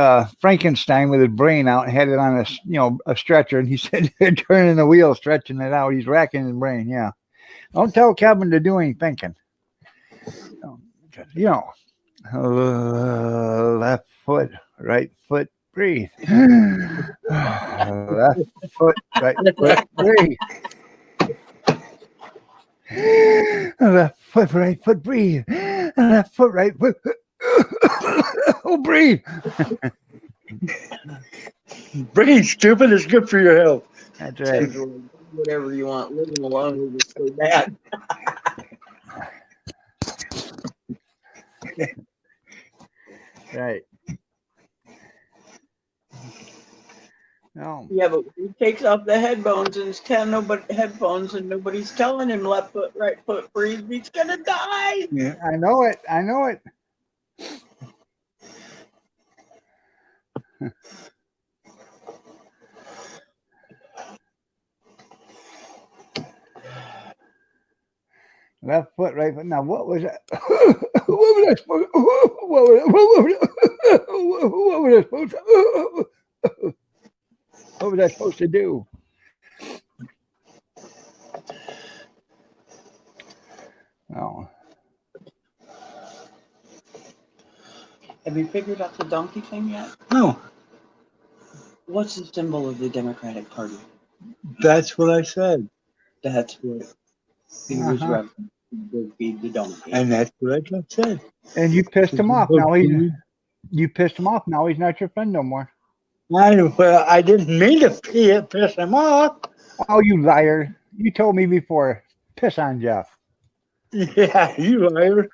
Frankenstein with his brain out, had it on a stretcher, and he said turning the wheel, stretching it out. He's racking his brain. Yeah, don't tell Kevin to do any thinking. Left foot, right foot, breathe. Left foot, right foot, breathe. Left foot, right foot, breathe. Left foot, right foot. Oh, breathe. Breathe, stupid. It's good for your health. That's right. Whatever you want. Living alone is so bad. Right. No. Yeah, but he takes off the headphones and nobody's telling him left foot, right foot, breathe. He's gonna die. Yeah. I know it. I know it. Left foot, right foot. Now, what was that? What was I supposed to? What was I supposed to? What was I supposed to do? Oh, Have you figured out the donkey thing yet? No, What's the symbol of the Democratic Party? that's what I said. That's what he was Uh-huh. referencing. Go feed the donkey. And that's what I just said. and you pissed him off. Now you pissed him off. Now he's not your friend no more. I didn't mean to piss him off. Oh, you liar! You told me before. Piss on Jeff. Yeah, you liar.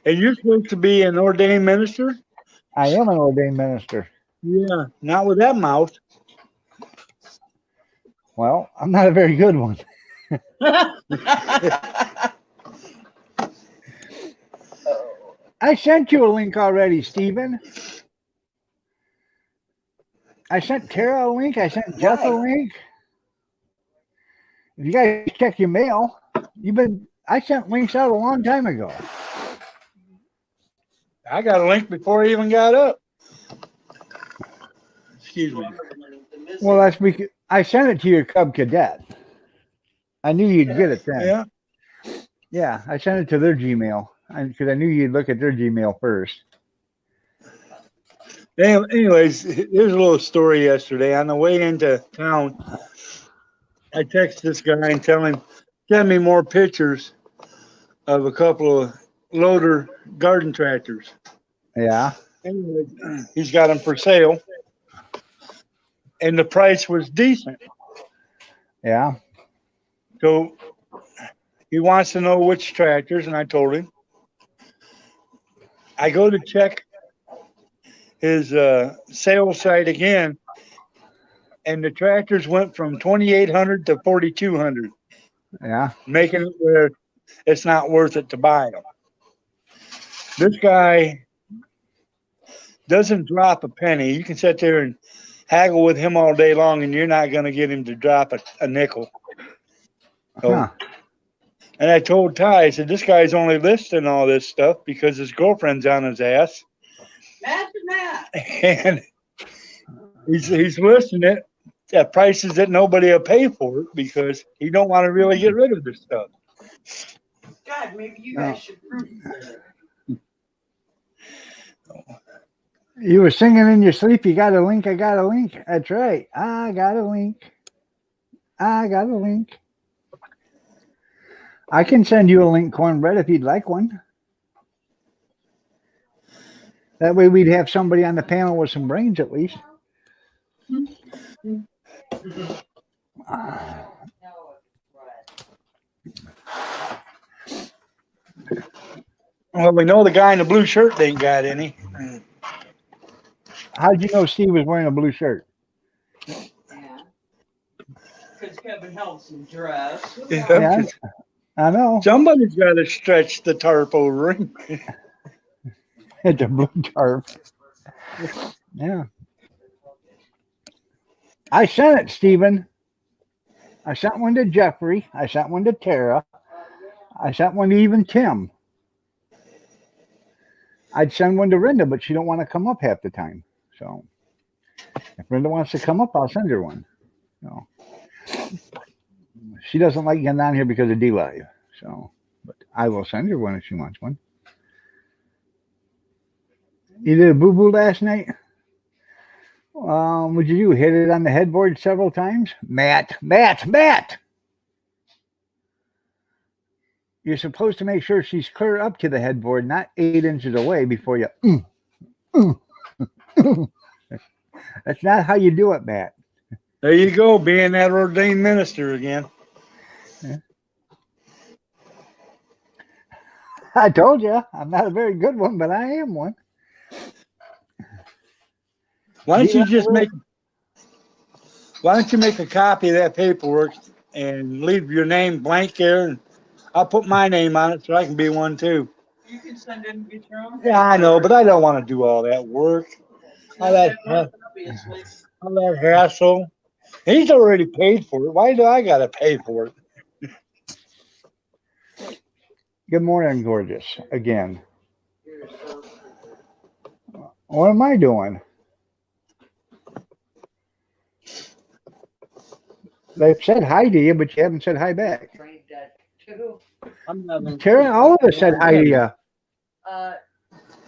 And you're supposed to be an ordained minister? I am an ordained minister. Yeah, not with that mouth. Well, I'm not a very good one. I sent you a link already, Stephen. I sent Tara a link. I sent Jeff a link. If you guys check your mail, I sent links out a long time ago. I got a link before I even got up. Excuse me. Well, that's because I sent it to your Cub Cadet. I knew you'd get it then. Yeah. Yeah, I sent it to their Gmail because I knew you'd look at their Gmail first. Anyways, here's a little story yesterday. On the way into town, I text this guy and tell him, send me more pictures of a couple of loader garden tractors. Yeah. Anyway, he's got them for sale. And the price was decent. Yeah. So he wants to know which tractors, and I told him. I go to check his sales site again, and the tractors went from 2,800 to 4,200, Yeah. making it where it's not worth it to buy them. This guy doesn't drop a penny. You can sit there and haggle with him all day long, and you're not going to get him to drop a nickel. So, Huh. and I told Ty, I said, this guy's only listing all this stuff because his girlfriend's on his ass. Imagine that. And he's listing it at prices that nobody will pay for it because he don't want to really get rid of this stuff. God, maybe you guys should prove that. You were singing in your sleep. You got a link. I got a link. That's right. I got a link. I got a link. I can send you a link, Cornbread, if you'd like one. That way we'd have somebody on the panel with some brains at least. Well, we know the guy in the blue shirt ain't got any. How'd you know Steve was wearing a blue shirt? Yeah. Because Kevin helps him dress. Yeah, I know. Somebody's got to stretch the tarp over him. It's a blue tarp. Yeah. I sent it, Stephen. I sent one to Jeffrey. I sent one to Tara. I sent one to even Tim. I'd send one to Renda, but she don't want to come up half the time. So if Renda wants to come up, I'll send her one. So she doesn't like getting on here because of D-Live. So, but I will send her one if she wants one. You did a boo-boo last night? What'd you do? Hit it on the headboard several times? Matt! You're supposed to make sure she's clear up to the headboard, not 8 inches away before you. That's not how you do it, Matt. There you go, being that ordained minister again. Yeah. I told you, I'm not a very good one, but I am one. Why don't you just make a copy of that paperwork and leave your name blank there, and I'll put my name on it so I can be one too. You can send in and get your own. Yeah, I know, but I don't want to do all that work. All that hassle. He's already paid for it. Why do I got to pay for it? Good morning, gorgeous. Again. What am I doing? They've said hi to you, but you haven't said hi back. Tara, all of us said hi to you.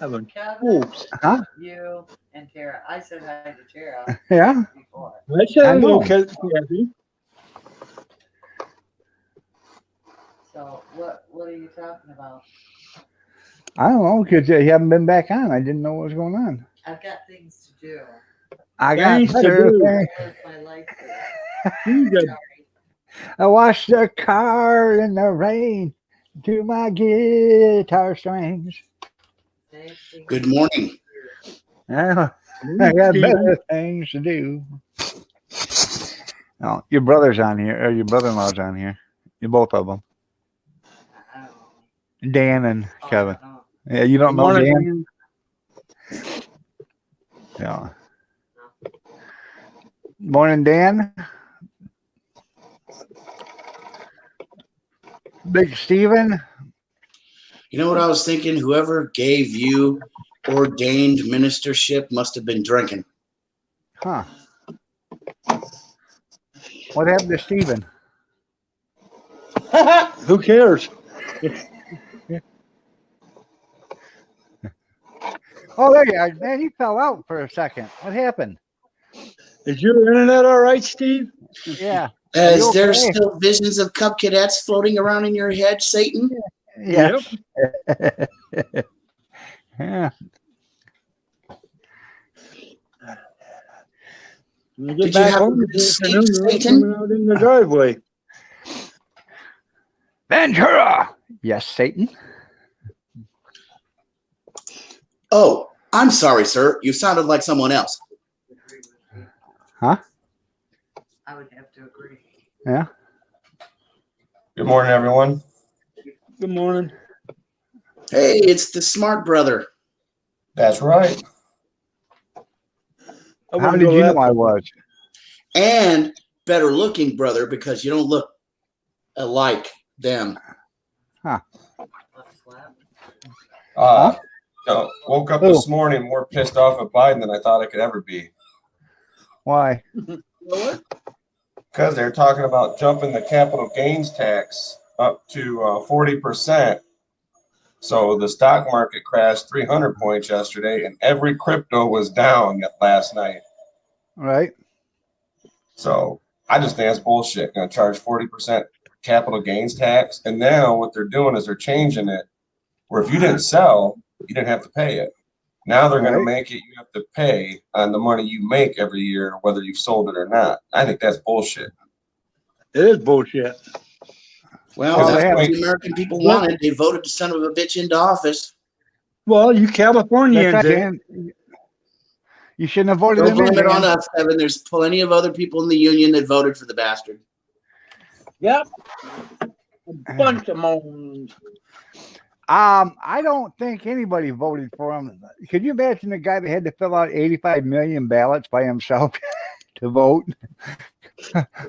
Kevin. Oops. Huh? You and Tara. I said hi to Tara Yeah. before. I said I know. Kathy. So what are you talking about? I don't know, because you haven't been back on. I didn't know what was going on. I've got things to do. I got Things to better do. things. Where's my life? You got- Sorry. I washed the car in the rain to my guitar strings. Good morning. I got better things to do. No, your brother's on here, or your brother-in-law's on here. You both of them. I don't know. Dan and Oh, Kevin. I don't know. Yeah, you don't know Morning. Dan? Yeah. Morning, Dan. Big Steven. You know what I was thinking? Whoever gave you ordained ministership must have been drinking. Huh. What happened to Steven? Who cares? Oh, there you are. Man, he fell out for a second. What happened? Is your internet all right, Steve? Yeah. Is You there okay? still visions of Cub Cadets floating around in your head, Satan? Yeah. Yeah. When you Did get you back have home a this good sleep, afternoon, you're Satan? coming out in the driveway. Ventura. Yes, Satan. Oh, I'm sorry, sir. You sounded like someone else. Huh? I would have to agree. Yeah. Good morning, everyone. Good morning. Hey, it's the smart brother. That's right. I How wouldn't did go you that know I far. was? And better looking brother because you don't look alike them. Left slap. Woke up Who? this morning more pissed off at Biden than I thought I could ever be. Why? Really? Because they're talking about jumping the capital gains tax up to 40%. So the stock market crashed 300 points yesterday, and every crypto was down last night. Right. So I just think that's bullshit. Going to charge 40% capital gains tax, and now what they're doing is they're changing it, where if you didn't sell, you didn't have to pay it. Now they're going to Right. make it you have to pay on the money you make every year, whether you've sold it or not. I think that's bullshit. It is bullshit. Well, Well, that's they what have- the American people wanted. They voted the son of a bitch into office. Well, you That's Californians, right, Dan. You shouldn't have voted Don't him in, blame it on Dan. us, Kevin. There's plenty of other people in the union that voted for the bastard. Yep. A bunch of moans. I don't think anybody voted for him. Could you imagine the guy that had to fill out 85 million ballots by himself to vote?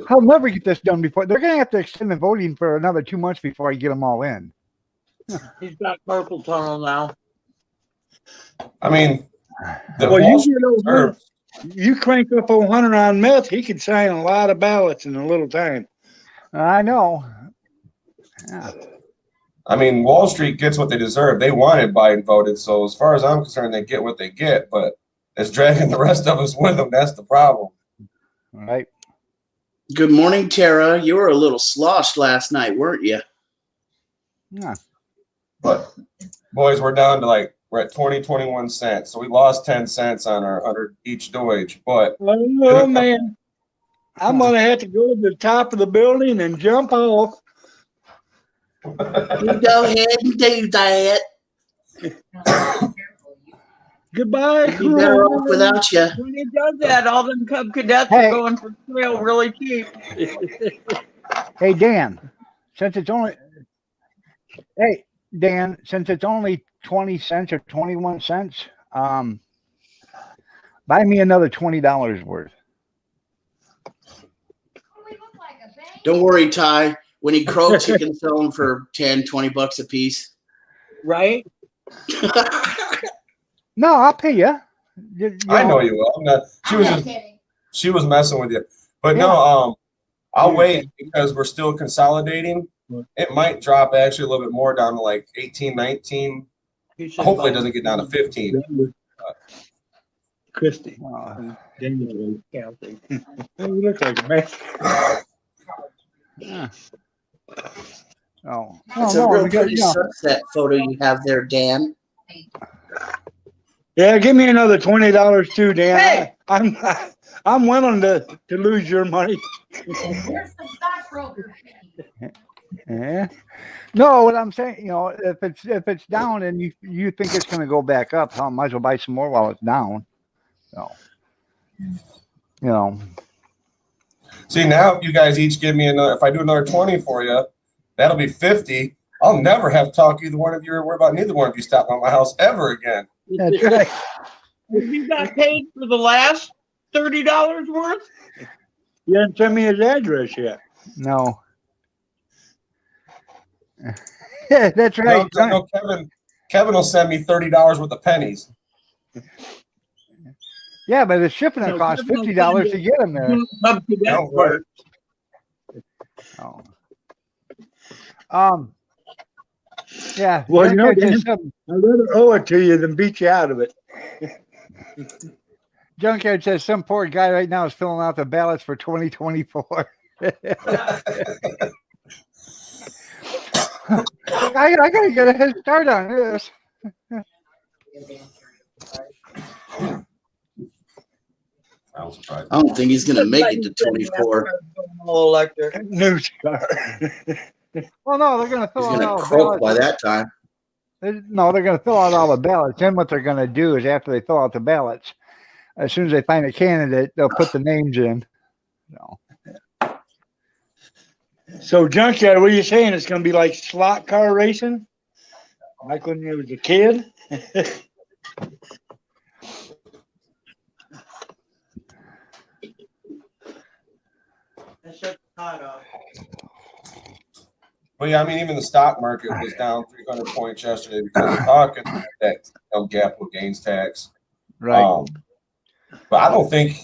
I'll never get this done before. They're going to have to extend the voting for another 2 months before I get them all in. He's got carpal tunnel now. I mean, the well, Wall you Street get over, Reserve, you crank up 100 on meth, he could sign a lot of ballots in a little time. I know. Yeah. I mean, Wall Street gets what they deserve. They wanted Biden voted, so as far as I'm concerned, they get what they get. But it's dragging the rest of us with them. That's the problem. Right. Good morning, Tara. You were a little sloshed last night, weren't you? Yeah. But boys, we're down to we're at 21 cents. So we lost 10 cents on our 100 each Deutsch. But Oh, man. I'm going to have to go to the top of the building and jump off. You go ahead and do that. Goodbye. I'd be better off without you. When he does that, all them Cub cadets Hey. are going for sale really cheap. Hey, Dan, since it's only 20 cents or 21 cents, buy me another $20 worth. Don't worry, Ty. When he croaks, you can sell them for 10, 20 bucks a piece. Right? No, I'll pay you. I know you will. I'm not, she was messing with you. But no, I'll wait because we're still consolidating. It might drop actually a little bit more down to like 18, 19. Hopefully it doesn't get down to 15. Christy. Counting. You look like a man. Yeah. Oh, That's no, a real because, pretty sunset photo you have there, Dan. Yeah, give me another $20 too, Dan. Hey! I'm willing to lose your money. Here's some stockbroker. yeah. No, what I'm saying, if it's down and you think it's going to go back up, I might as well buy some more while it's down. So, See, now if you guys each give me another, if I do another 20 for you, that'll be 50. I'll never have to talk to either one of you or worry about neither one of you stopping at my house ever again. that's right. Have you got paid for the last $30 worth? You haven't sent me his address yet. No. Yeah, that's right. No, Kevin will send me $30 worth of pennies. Yeah, but the shipping No, costs Kevin will $50 send to get them there. Cub cadet No, worth. Oh. Yeah. Well, Junkyard Dan, says some- I'd rather owe it to you than beat you out of it. Junkyard says some poor guy right now is filling out the ballots for 2024. I gotta get a head start on this. I was surprised. I don't think he's going to make it to 24. Electric. News car. Well, no, they're going to He's fill out gonna all the croak by ballots. that time. No, they're going to fill out all the ballots. Then what they're going to do is after they fill out the ballots, as soon as they find a candidate, they'll put the names in. No. So junkyard, what are you saying? It's gonna be like slot car racing? Like when you was a kid? I shut the hot off. But yeah, I mean, even the stock market was down 300 points yesterday because they're talking that capital gains tax. Right. But I don't think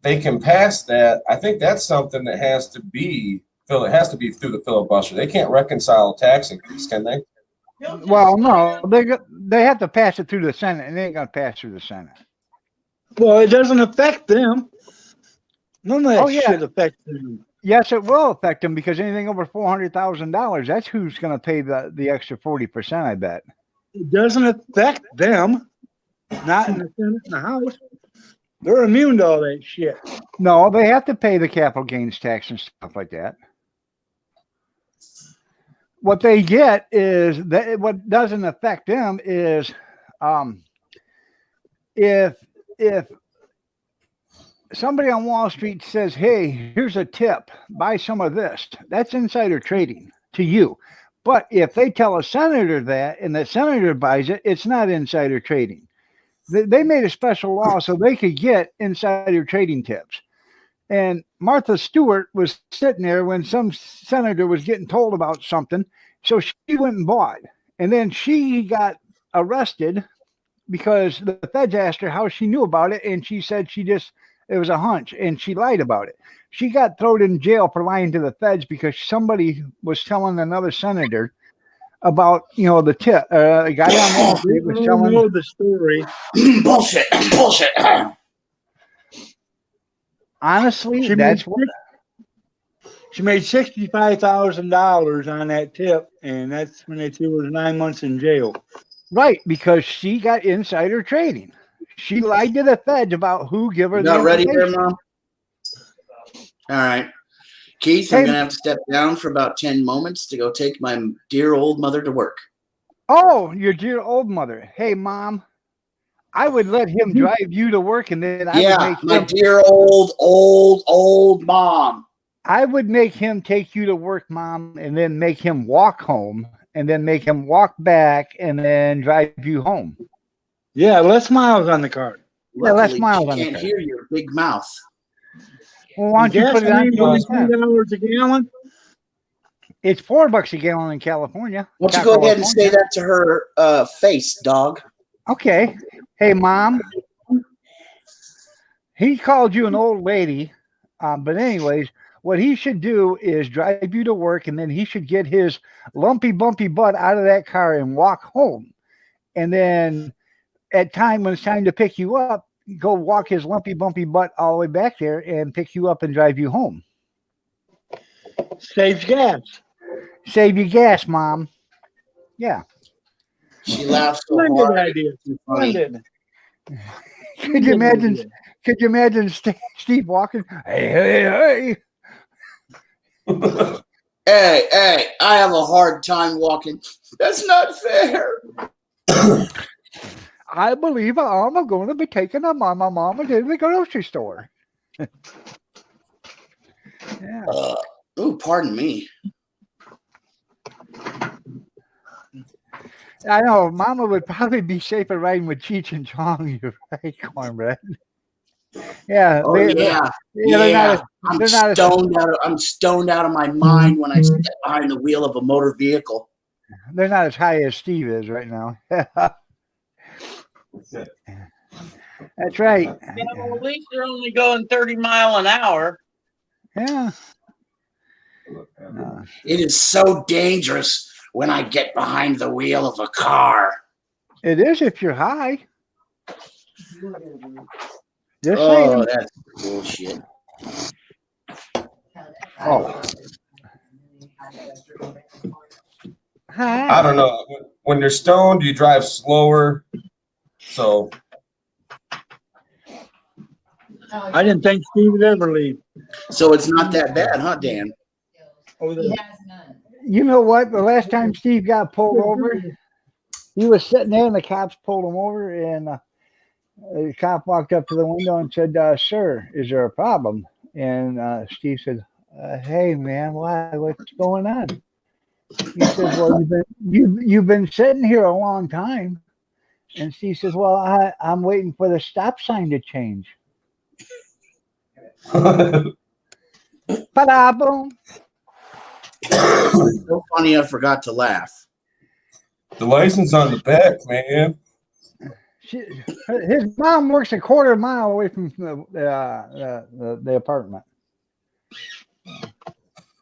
they can pass that. I think that's something that has to be through the filibuster. They can't reconcile a tax increase, can they? Well, no, they have to pass it through the Senate, and they ain't going to pass through the Senate. Well, it doesn't affect them. None of that Oh, yeah. shit affects them. Yes, it will affect them because anything over $400,000, that's who's going to pay the extra 40%, I bet. It doesn't affect them. Not in the Senate and the House. They're immune to all that shit. No, they have to pay the capital gains tax and stuff like that. What they get is that what doesn't affect them is if somebody on Wall Street says, hey, here's a tip, buy some of this, that's insider trading to you. But if they tell a senator that and the senator buys it, it's not insider trading. They made a special law so they could get insider trading tips. And Martha Stewart was sitting there when some senator was getting told about something. So she went and bought. And then she got arrested because the feds asked her how she knew about it. And she said it was a hunch, and she lied about it. She got thrown in jail for lying to the feds because somebody was telling another senator about, the tip. A guy on Wall Street was I telling. know the story. Bullshit. Bullshit. Honestly, She that's made what. She made $65,000 on that tip, and that's when they threw her 9 months in jail. Right, because she got insider trading. She lied to the feds about who gave her You the not ready there, information. Mom? All right. Keith, I'm going to have to step down for about 10 moments to go take my dear old mother to work. Oh, your dear old mother. Hey, Mom, I would let him drive you to work, and then I would Yeah, make my him. dear old mom. I would make him take you to work, Mom, and then make him walk home, and then make him walk back, and then drive you home. Yeah, less miles on the card. Yeah, less Luckily, miles she on the can't car. hear your big mouth. Well, why don't you put it on Gasoline to only $3 a gallon. It's $4 a gallon in California. Why don't you go ahead and say that to her face, dog? Okay. Hey, Mom. He called you an old lady. But anyways, what he should do is drive you to work, and then he should get his lumpy, bumpy butt out of that car and walk home. And then when it's time to pick you up, go walk his lumpy, bumpy butt all the way back there and pick you up and drive you home. Saves gas. Save you gas, Mom. Yeah. She laughs so Splendid hard. idea. Funny. Splendid. Could you imagine? Could you imagine Steve walking? Hey! Hey, I have a hard time walking. That's not fair. I believe I'm going to be taking my mama to the grocery store. Yeah. Oh, pardon me. I know Mama would probably be safer riding with Cheech and Chong. You're right, Cornbread. Yeah. Oh, they're yeah. not I'm stoned out of my mind when I step behind the wheel of a motor vehicle. they're not as high as Steve is right now. That's right. Yeah, well, at least they're only going 30 miles an hour. Yeah. It is so dangerous when I get behind the wheel of a car. It is if you're high. Just Oh, saying. that's bullshit. Oh. I don't know. When you're stoned, you drive slower. So I didn't think Steve would ever leave. So it's not that bad, huh, Dan? Oh, He has none. You know what? The last time Steve got pulled over, he was sitting there and the cops pulled him over, and the cop walked up to the window and said, "Sir, is there a problem?" And Steve said, "Hey, man, why? What's going on?" He says, "Well, you've been sitting here a long time." And Steve says, "Well, I'm waiting for the stop sign to change." Ta-da, boom. So funny, I forgot to laugh. The license on the back, man. His mom works a quarter mile away from the apartment.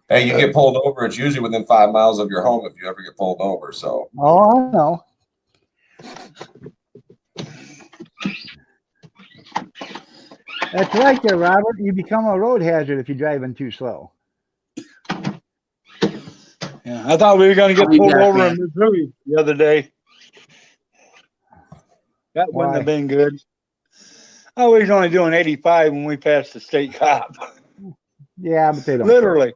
Hey, you get pulled over, it's usually within 5 miles of your home if you ever get pulled over. So Oh, I know. That's right there, Robert. You become a road hazard if you're driving too slow. Yeah, I thought we were going to I'll get be pulled back, over man. in Missouri the other day. That wouldn't Why? have been good. Oh, we was only doing 85 when we passed the state cop. Yeah, but they don't. Literally.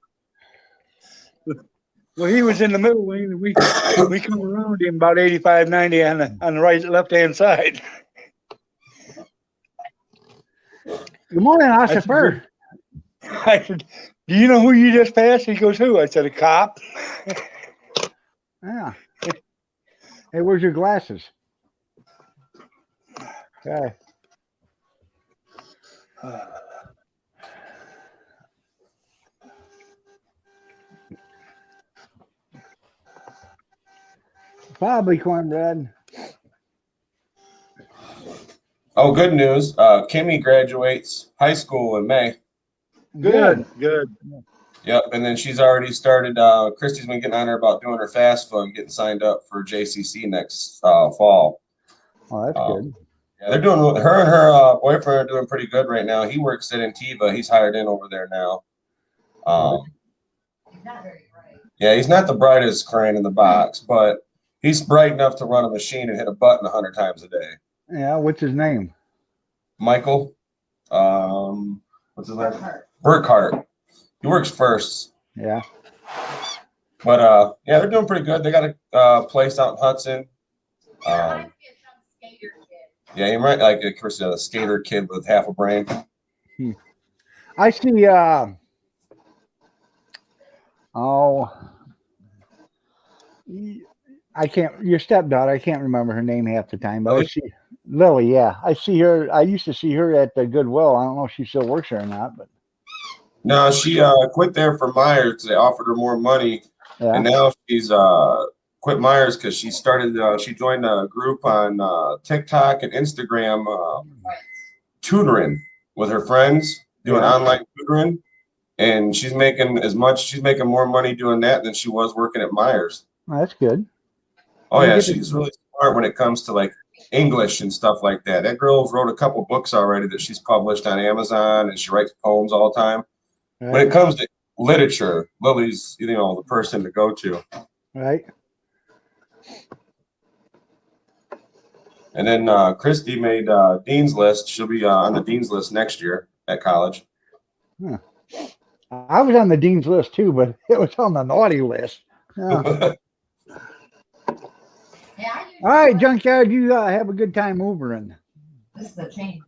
Well, he was in the middle lane, and we come around him about 85, 90 on the right, left-hand side. Good morning, Ossifer. I said, "Do you know who you just passed?" He goes, "Who?" I said, "A cop." Yeah. Hey, where's your glasses? Okay. Probably cornbread. oh, good news. Kimmy graduates high school in May. Good. Yep, and then she's already started. Christy's been getting on her about doing her FAFSA and getting signed up for JCC next fall. Oh, that's good. Yeah, they're doing. Her and her boyfriend are doing pretty good right now. He works at Antiva. He's hired in over there now. He's not very bright. Yeah, he's not the brightest crayon in the box, but he's bright enough to run a machine and hit a button 100 times a day. Yeah, what's his name? Michael, what's his last name? Burkhart. He works first. Yeah. But yeah, they're doing pretty good. They got a place out in Hudson. Yeah, you might like a skater kid with half a brain. I see. I can't. Your stepdaughter. I can't remember her name half the time. But I see Lily. Yeah, I see her. I used to see her at the Goodwill. I don't know if she still works there or not, but No, she quit there for Myers because they offered her more money, yeah. and now she's quit Myers because she started. She joined a group on TikTok and Instagram, tutoring with her friends, doing online tutoring, and she's making as much. She's making more money doing that than she was working at Myers. Oh, that's good. Oh yeah, she's really smart when it comes to like English and stuff like that. That girl's wrote a couple books already that she's published on Amazon, and she writes poems all the time. Right. When it comes to literature, Lily's the person to go to. Right. And then Christy made Dean's List. She'll be on the Dean's List next year at college. Huh. I was on the dean's list too, but it was on the naughty list. Yeah. All right, Junkyard, you have a good time Ubering. This is a change.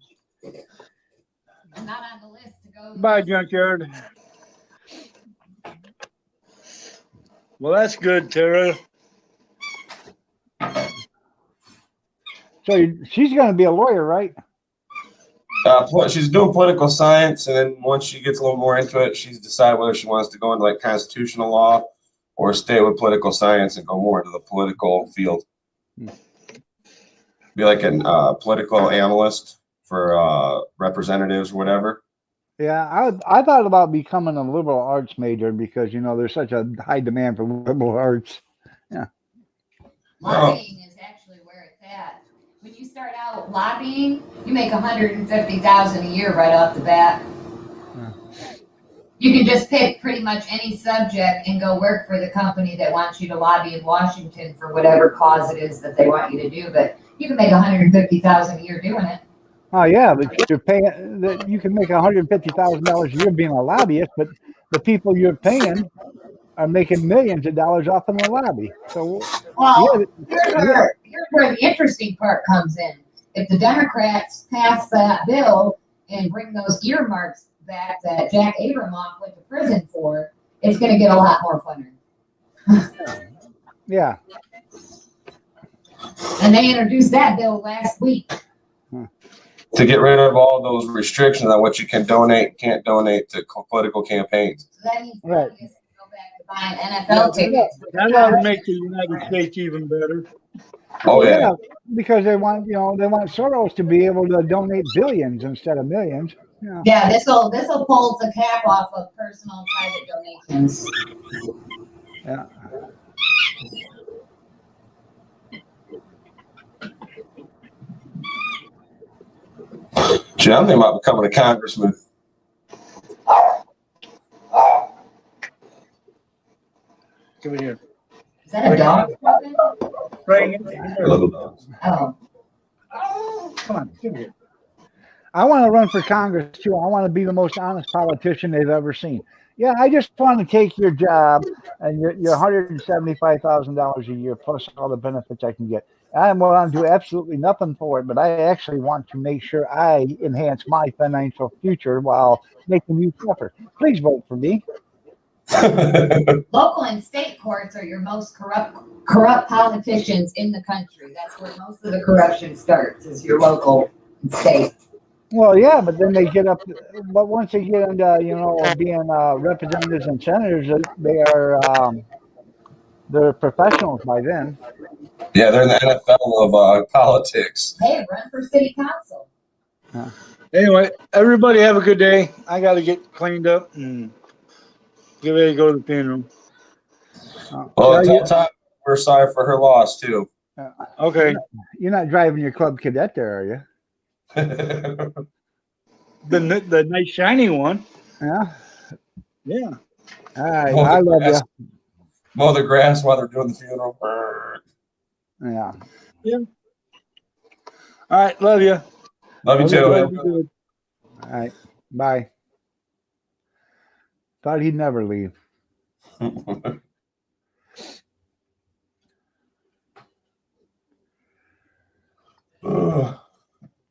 I'm not on the list to go. Bye, Junkyard. Well, that's good, Tara. So she's going to be a lawyer, right? She's doing political science, and then once she gets a little more into it, she's decided whether she wants to go into like constitutional law or stay with political science and go more into the political field. Be like a political analyst for representatives or whatever. Yeah, I thought about becoming a liberal arts major because, there's such a high demand for liberal arts. Yeah. Lobbying is actually where it's at. When you start out lobbying, you make $150,000 a year right off the bat. Yeah. You can just pick pretty much any subject and go work for the company that wants you to lobby in Washington for whatever cause it is that they want you to do. But you can make $150,000 a year doing it. Oh yeah, but you're paying that you can make $150,000 a year being a lobbyist, but the people you're paying are making millions of dollars off in the lobby. So Well, yeah, here's where the interesting part comes in. If the Democrats pass that bill and bring those earmarks back that Jack Abramoff went to prison for, it's going to get a lot more funding. yeah. And they introduced that bill last week. To get rid of all those restrictions on what you can donate, can't donate to political campaigns. So that means Right. Congress can go back to buying NFL tickets. That ought to make the United States even better. Oh yeah. Because they want Soros to be able to donate billions instead of millions. Yeah. Yeah, this will pull the cap off of personal and private donations. Yeah. Gee, I'm thinking about becoming a congressman. Give it here. Is that a dog? Right. I love dogs. Oh, Come on, give it here. I want to run for Congress too. I want to be the most honest politician they've ever seen. Yeah, I just want to take your job and your $175,000 a year plus all the benefits I can get. I want to do absolutely nothing for it, but I actually want to make sure I enhance my financial future while making you suffer. Please vote for me. local and state courts are your most corrupt politicians in the country. That's where most of the corruption starts, is your local and state. Well, yeah, but then they get up. But once they get into being representatives and senators, they're professionals by then. Yeah, they're in the NFL of politics. Hey, run for city council. Anyway, everybody have a good day. I got to get cleaned up and get ready to go to the funeral. Well, tell Todd we're sorry for her loss too. Okay. You're not driving your Club Cadet there, are you? The nice shiny one. Yeah. Yeah. All right. I love you. Mow the grass while they're doing the funeral. Yeah. All right. Love you. Love you too. All right. Bye. Thought he'd never leave.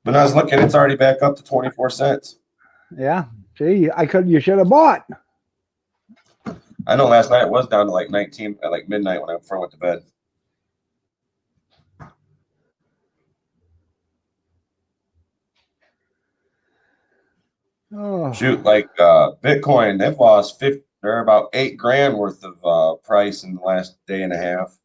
But I was looking, it's already back up to 24 cents. Yeah. See, you should have bought. I know last night it was down to like 19 at like midnight when I went to bed. Oh. Shoot, like Bitcoin, they've lost they're about $8,000 worth of price in the last day and a half.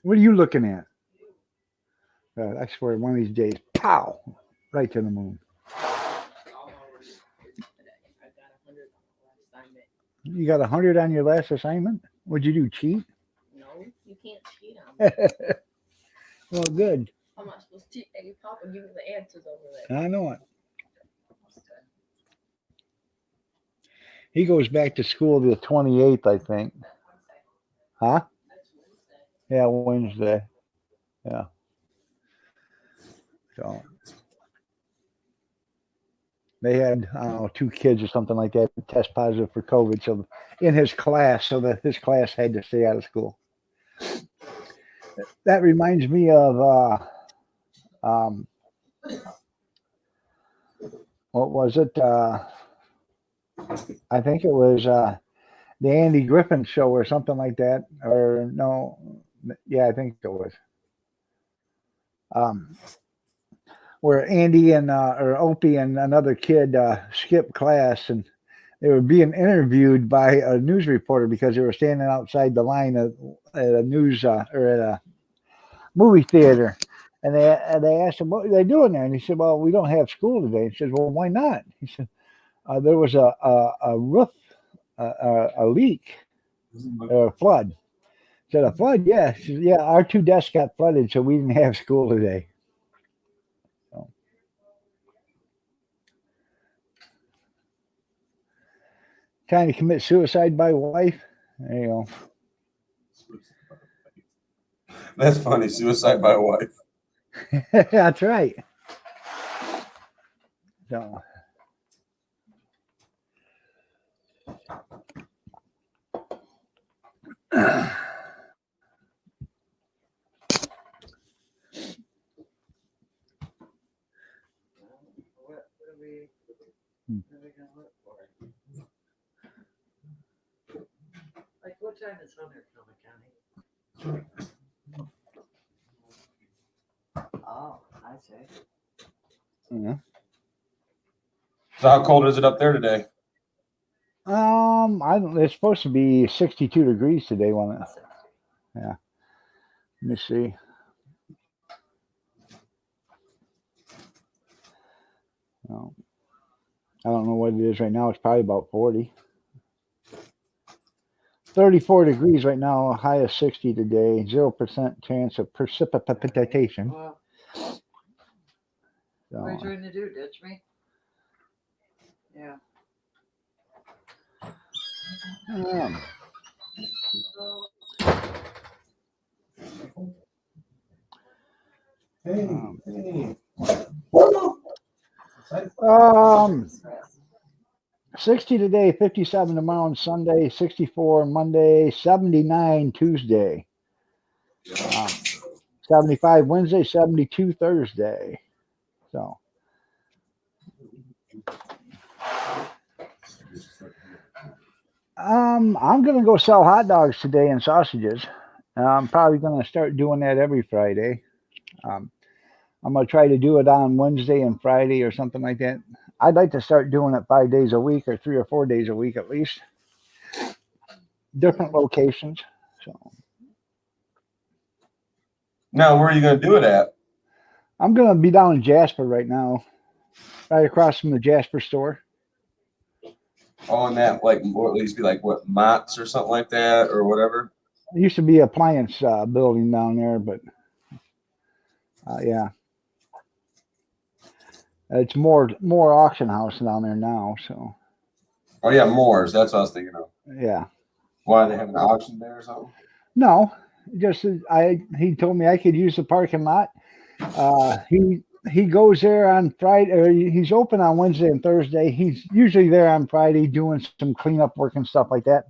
What are you looking at? I swear, one of these days, pow, right to the moon. You got 100 on your last assignment? What'd you do? Cheat? No, you can't cheat on me. Well, good. I'm not supposed to cheat. Hey, Papa, give me the answers over there. I know it. He goes back to school the 28th, I think. Huh? Yeah, Wednesday. Yeah. So they had, I don't know, 2 kids or something like that test positive for COVID. So in his class, so that his class had to stay out of school. That reminds me of what was it? I think it was the Andy Griffin show or something like that. Or no, yeah, I think it was. Where Andy and or Opie and another kid skipped class, and they were being interviewed by a news reporter because they were standing outside the line at a news or at a movie theater, and they asked him, "What are they doing there?" And he said, "Well, we don't have school today." He said, "Well, why not?" He said, "There was a roof, a leak, or a flood." He said, "A flood? Yeah." He said, "Yeah, our 2 desks got flooded, so we didn't have school today." Trying to commit suicide by wife. There you go. That's funny. Suicide by wife. That's right. So. Like, what time is Hunter coming, County? Oh, I see. Yeah. So how cold is it up there today? It's supposed to be 62 degrees today, wasn't it? Yeah. Let me see. Oh, I don't know what it is right now. It's probably about 40. 34 degrees right now, a high of 60 today, 0% chance of precipitation. Well, So, what are you trying to do, ditch me? Yeah. Hey. 60 today, 57 tomorrow and Sunday, 64 Monday, 79 Tuesday, 75 Wednesday, 72 Thursday. So, I'm gonna go sell hot dogs today and sausages. I'm probably gonna start doing that every Friday. I'm gonna try to do it on Wednesday and Friday or something like that. I'd like to start doing it 5 days a week or 3 or 4 days a week at least. Different locations. So Now, where are you going to do it at? I'm gonna be down in Jasper right now, right across from the Jasper store. Oh, and that, like, what used to be like, what, Mott's or something like that, or whatever? It used to be an appliance building down there, but yeah, it's more auction house down there now. So Oh, yeah, Moore's. That's what I was thinking of. yeah, Why, they have an auction there or something? no, just he told me I could use the parking lot. He goes there on Friday, or he's open on Wednesday and Thursday. He's usually there on Friday doing some cleanup work and stuff like that.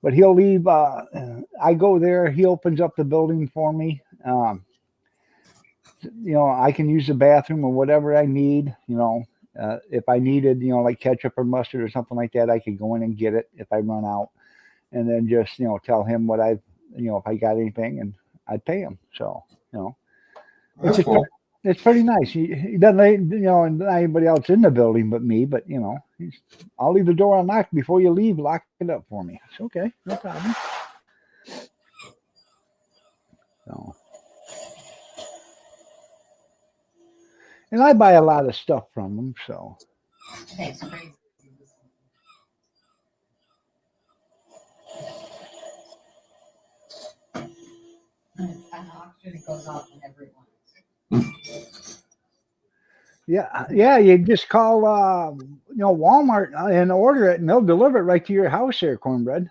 But he'll leave. I go there. He opens up the building for me. I can use the bathroom or whatever I need. If I needed, like ketchup or mustard or something like that, I could go in and get it if I run out, and then just tell him what if I got anything, and I'd pay him. So That's cool. it's pretty nice. He doesn't let anybody else in the building but me. But I'll leave the door unlocked before you leave. Lock it up for me. It's okay, no problem. So, and I buy a lot of stuff from him. So That's crazy. An auction goes off on everyone. yeah, you just call Walmart and order it, and they'll deliver it right to your house there, Cornbread.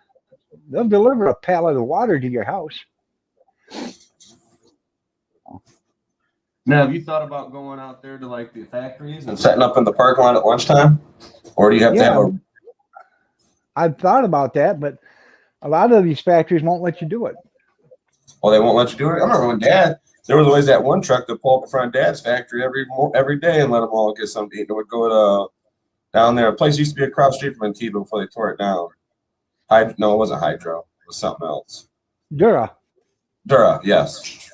They'll deliver a pallet of water to your house. Now, have you thought about going out there to, like, the factories and setting up in the parking lot at lunchtime? Or do you have to have a... I've thought about that, but a lot of these factories won't let you do it. Well, they won't let you do it? I remember when there was always that one truck that pulled up in front of Dad's factory every day and let them all get something to eat. It would go to down there. A place used to be across the street from Antigua before they tore it down. No, it wasn't Hydro. It was something else. Dura, yes.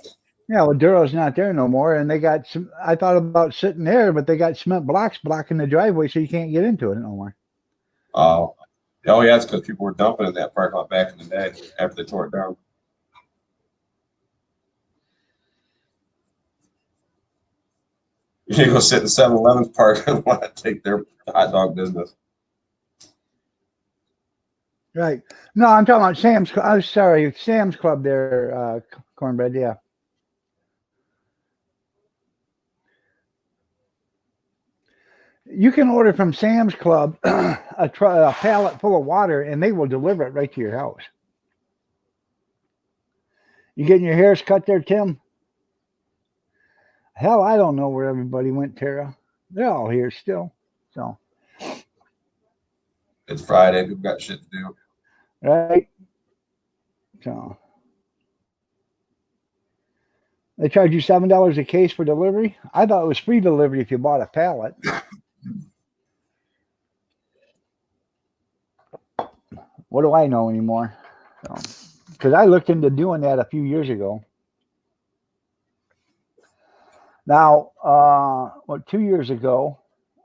Yeah, well, Dura's not there no more, and they got some. I thought about sitting there, but they got cement blocks blocking the driveway, so you can't get into it no more. Oh, yeah, it's because people were dumping in that parking lot back in the day after they tore it down. You go sit in 7-Eleven's parking lot, take their hot dog business. Right. No, I'm talking about Sam's. I'm sorry, Sam's Club there, Cornbread. Yeah. You can order from Sam's Club a pallet full of water, and they will deliver it right to your house. You getting your hairs cut there, Tim? Hell, I don't know where everybody went, Tara. They're all here still. So It's Friday. We've got shit to do. right. So they charge you $7 a case for delivery. I thought it was free delivery if you bought a pallet. What do I know anymore? Because I looked into doing that a few years ago. Now, 2 years ago,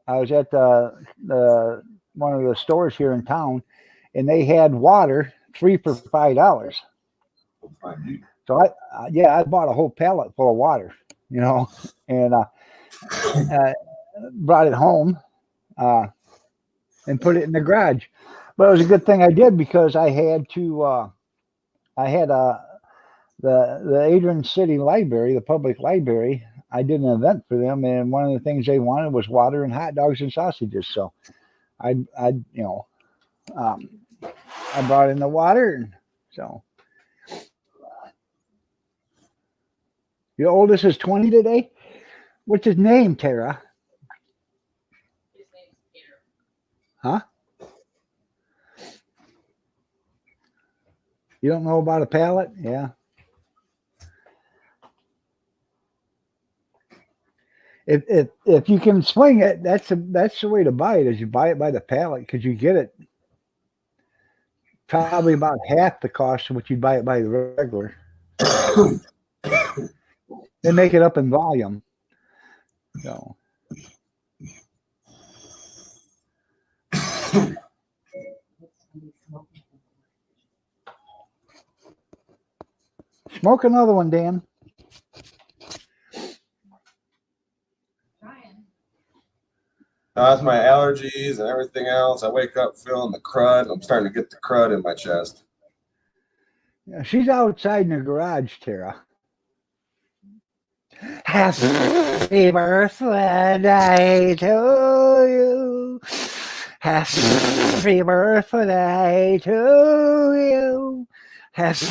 I was at the one of the stores here in town, and they had water 3 for $5. So I bought a whole pallet full of water, and brought it home and put it in the garage. But it was a good thing I did, because I had to. I had the Adrian City Library, the public library. I did an event for them, and one of the things they wanted was water and hot dogs and sausages. So I brought in the water, and so your oldest is 20 today. What's his name, Tara? His name's Peter. Huh? You don't know about a pallet? Yeah. If you can swing it, that's the way to buy it. Is you buy it by the pallet, because you get it probably about half the cost of what you buy it by the regular. They make it up in volume. So. Smoke another one, Dan. That's my allergies and everything else. I wake up feeling the crud. I'm starting to get the crud in my chest. Yeah, she's outside in the garage, Tara. Happy birthday to you. Happy birthday to you. Happy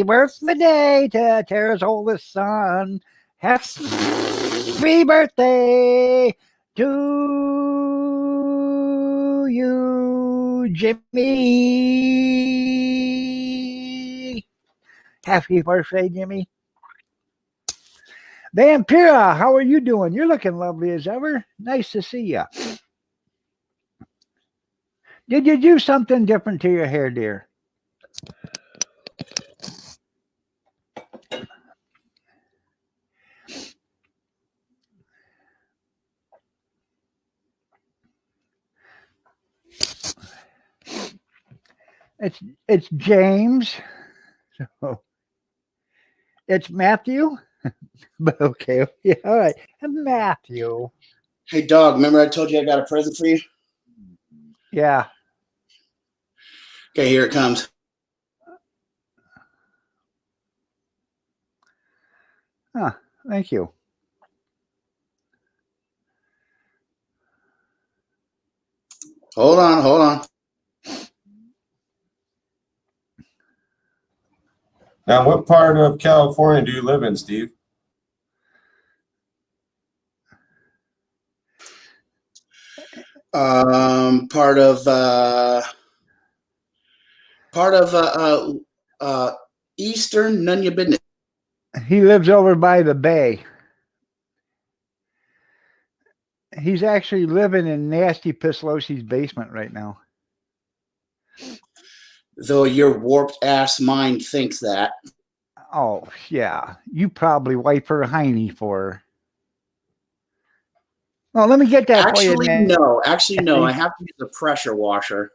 birthday to Tara's oldest son. Happy birthday to you, Jimmy. Happy birthday, Jimmy. Vampira, how are you doing? You're looking lovely as ever. Nice to see you. Did you do something different to your hair, dear? It's James. So it's Matthew. But okay, yeah, all right. Matthew. Hey, dog, remember I told you I got a present for you? Yeah. Okay, here it comes. Huh, thank you. Hold on. Now, what part of California do you live in, Steve? Part of Eastern, none of your business. He lives over by the bay. He's actually living in Nasty Pislosi's basement right now. Though your warped ass mind thinks that. Oh, yeah. You probably wipe her hiney for her. Well, let me get that for you, man. Actually, no. I have to use a pressure washer.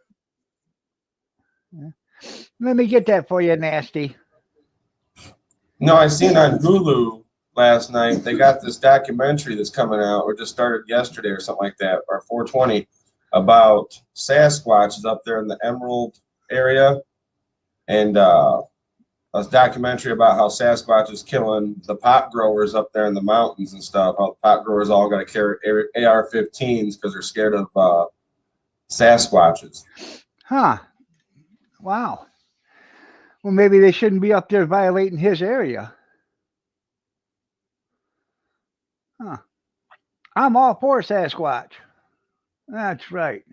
Let me get that for you, Nasty. No, I seen on Hulu last night, they got this documentary that's coming out, or just started yesterday or something like that, or 420, about Sasquatches up there in the Emerald area. And a documentary about how Sasquatch is killing the pot growers up there in the mountains and stuff. How the pot growers all got to carry AR-15s because they're scared of Sasquatches. Huh. Wow. Well, maybe they shouldn't be up there violating his area. Huh. I'm all for Sasquatch. That's right.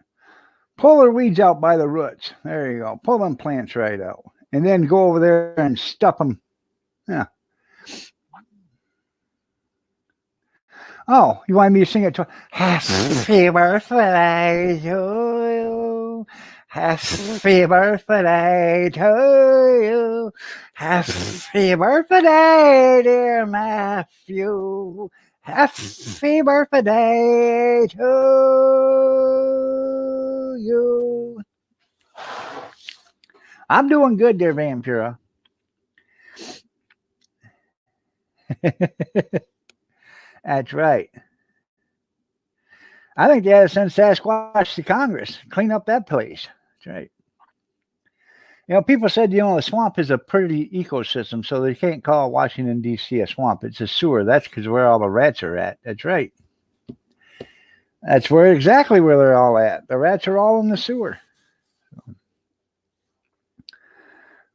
Pull the weeds out by the roots. There you go. Pull them plants right out. And then go over there and stuff them. Yeah. Oh, you want me to sing it? Happy birthday to you. Happy birthday to you. Happy birthday, dear Matthew. Happy birthday to you. I'm doing good there, Vampira. That's right. I think they ought to send Sasquatch to Congress, clean up that place. That's right. You know, people said, the swamp is a pretty ecosystem, so they can't call Washington, D.C. a swamp. It's a sewer. That's because where all the rats are at. That's right. That's exactly where they're all at. The rats are all in the sewer.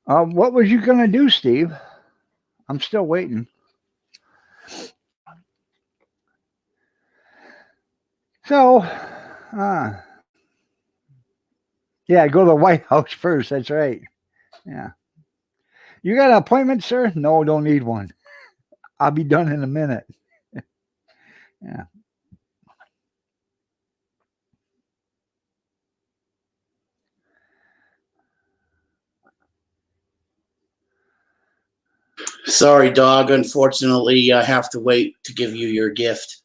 What was you going to do, Steve? I'm still waiting. So, yeah, go to the White House first. That's right. Yeah. You got an appointment, sir? No, don't need one. I'll be done in a minute. Yeah. Sorry, dog. Unfortunately, I have to wait to give you your gift.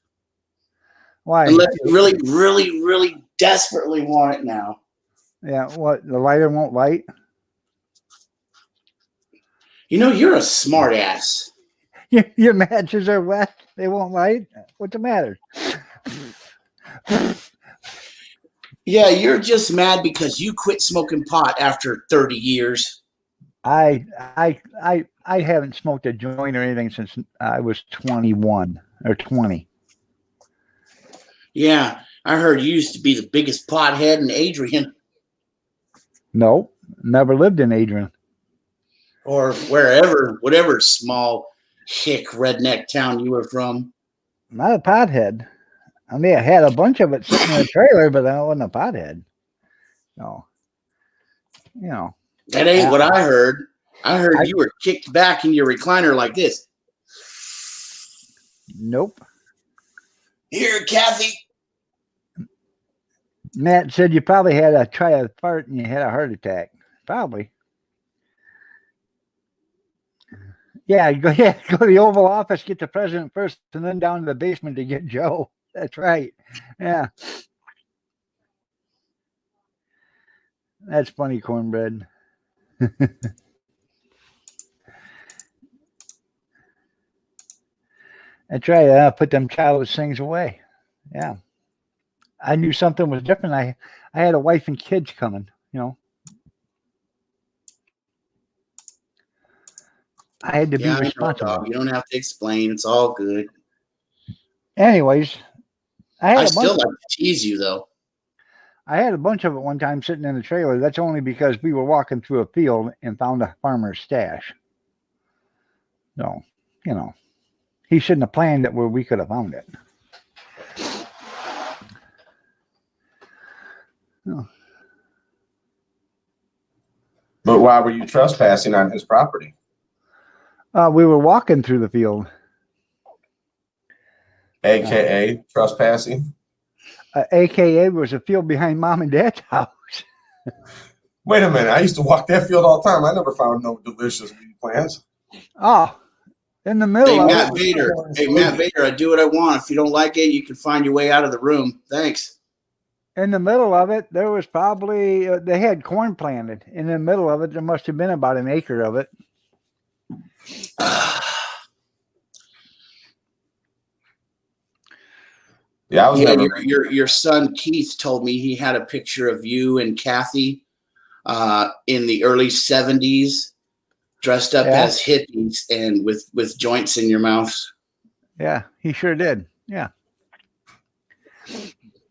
Why? Unless you really, really, really desperately want it now. Yeah, what? The lighter won't light? You know, you're a smart ass. Your matches are wet. They won't light? What's the matter? Yeah, you're just mad because you quit smoking pot after 30 years. I haven't smoked a joint or anything since I was 21 or 20. Yeah, I heard you used to be the biggest pothead in Adrian. Nope, never lived in Adrian. Or wherever, whatever small hick redneck town you were from. Not a pothead. I mean, I had a bunch of it sitting in a trailer, but I wasn't a pothead. No. You know. That ain't what I heard. I heard you were kicked back in your recliner like this. Nope. Here, Kathy. Matt said you probably had to try a fart and you had a heart attack. Probably. Yeah, go to the Oval Office, get the president first, and then down to the basement to get Joe. That's right. Yeah. That's funny, cornbread. That's right. I put them childish things away. Yeah. I knew something was different. I had a wife and kids coming, you know. I had to be responsible. You don't have to explain. It's all good. Anyways, I still like to tease you, though. I had a bunch of it one time sitting in the trailer. That's only because we were walking through a field and found a farmer's stash. So, you know, he shouldn't have planned it where we could have found it. Oh. But why were you trespassing on his property? We were walking through the field. AKA trespassing? AKA was a field behind Mom and Dad's house. Wait a minute. I used to walk that field all the time. I never found no delicious weed plants. Oh, in the middle of Matt Vader. Hey, Matt Vader, I do what I want. If you don't like it, you can find your way out of the room. Thanks. In the middle of it, there was probably, they had corn planted. In the middle of it, there must have been about an acre of it. Yeah, your son Keith told me he had a picture of you and Kathy in the early 70s, dressed up as hippies and with joints in your mouth. Yeah, he sure did. Yeah.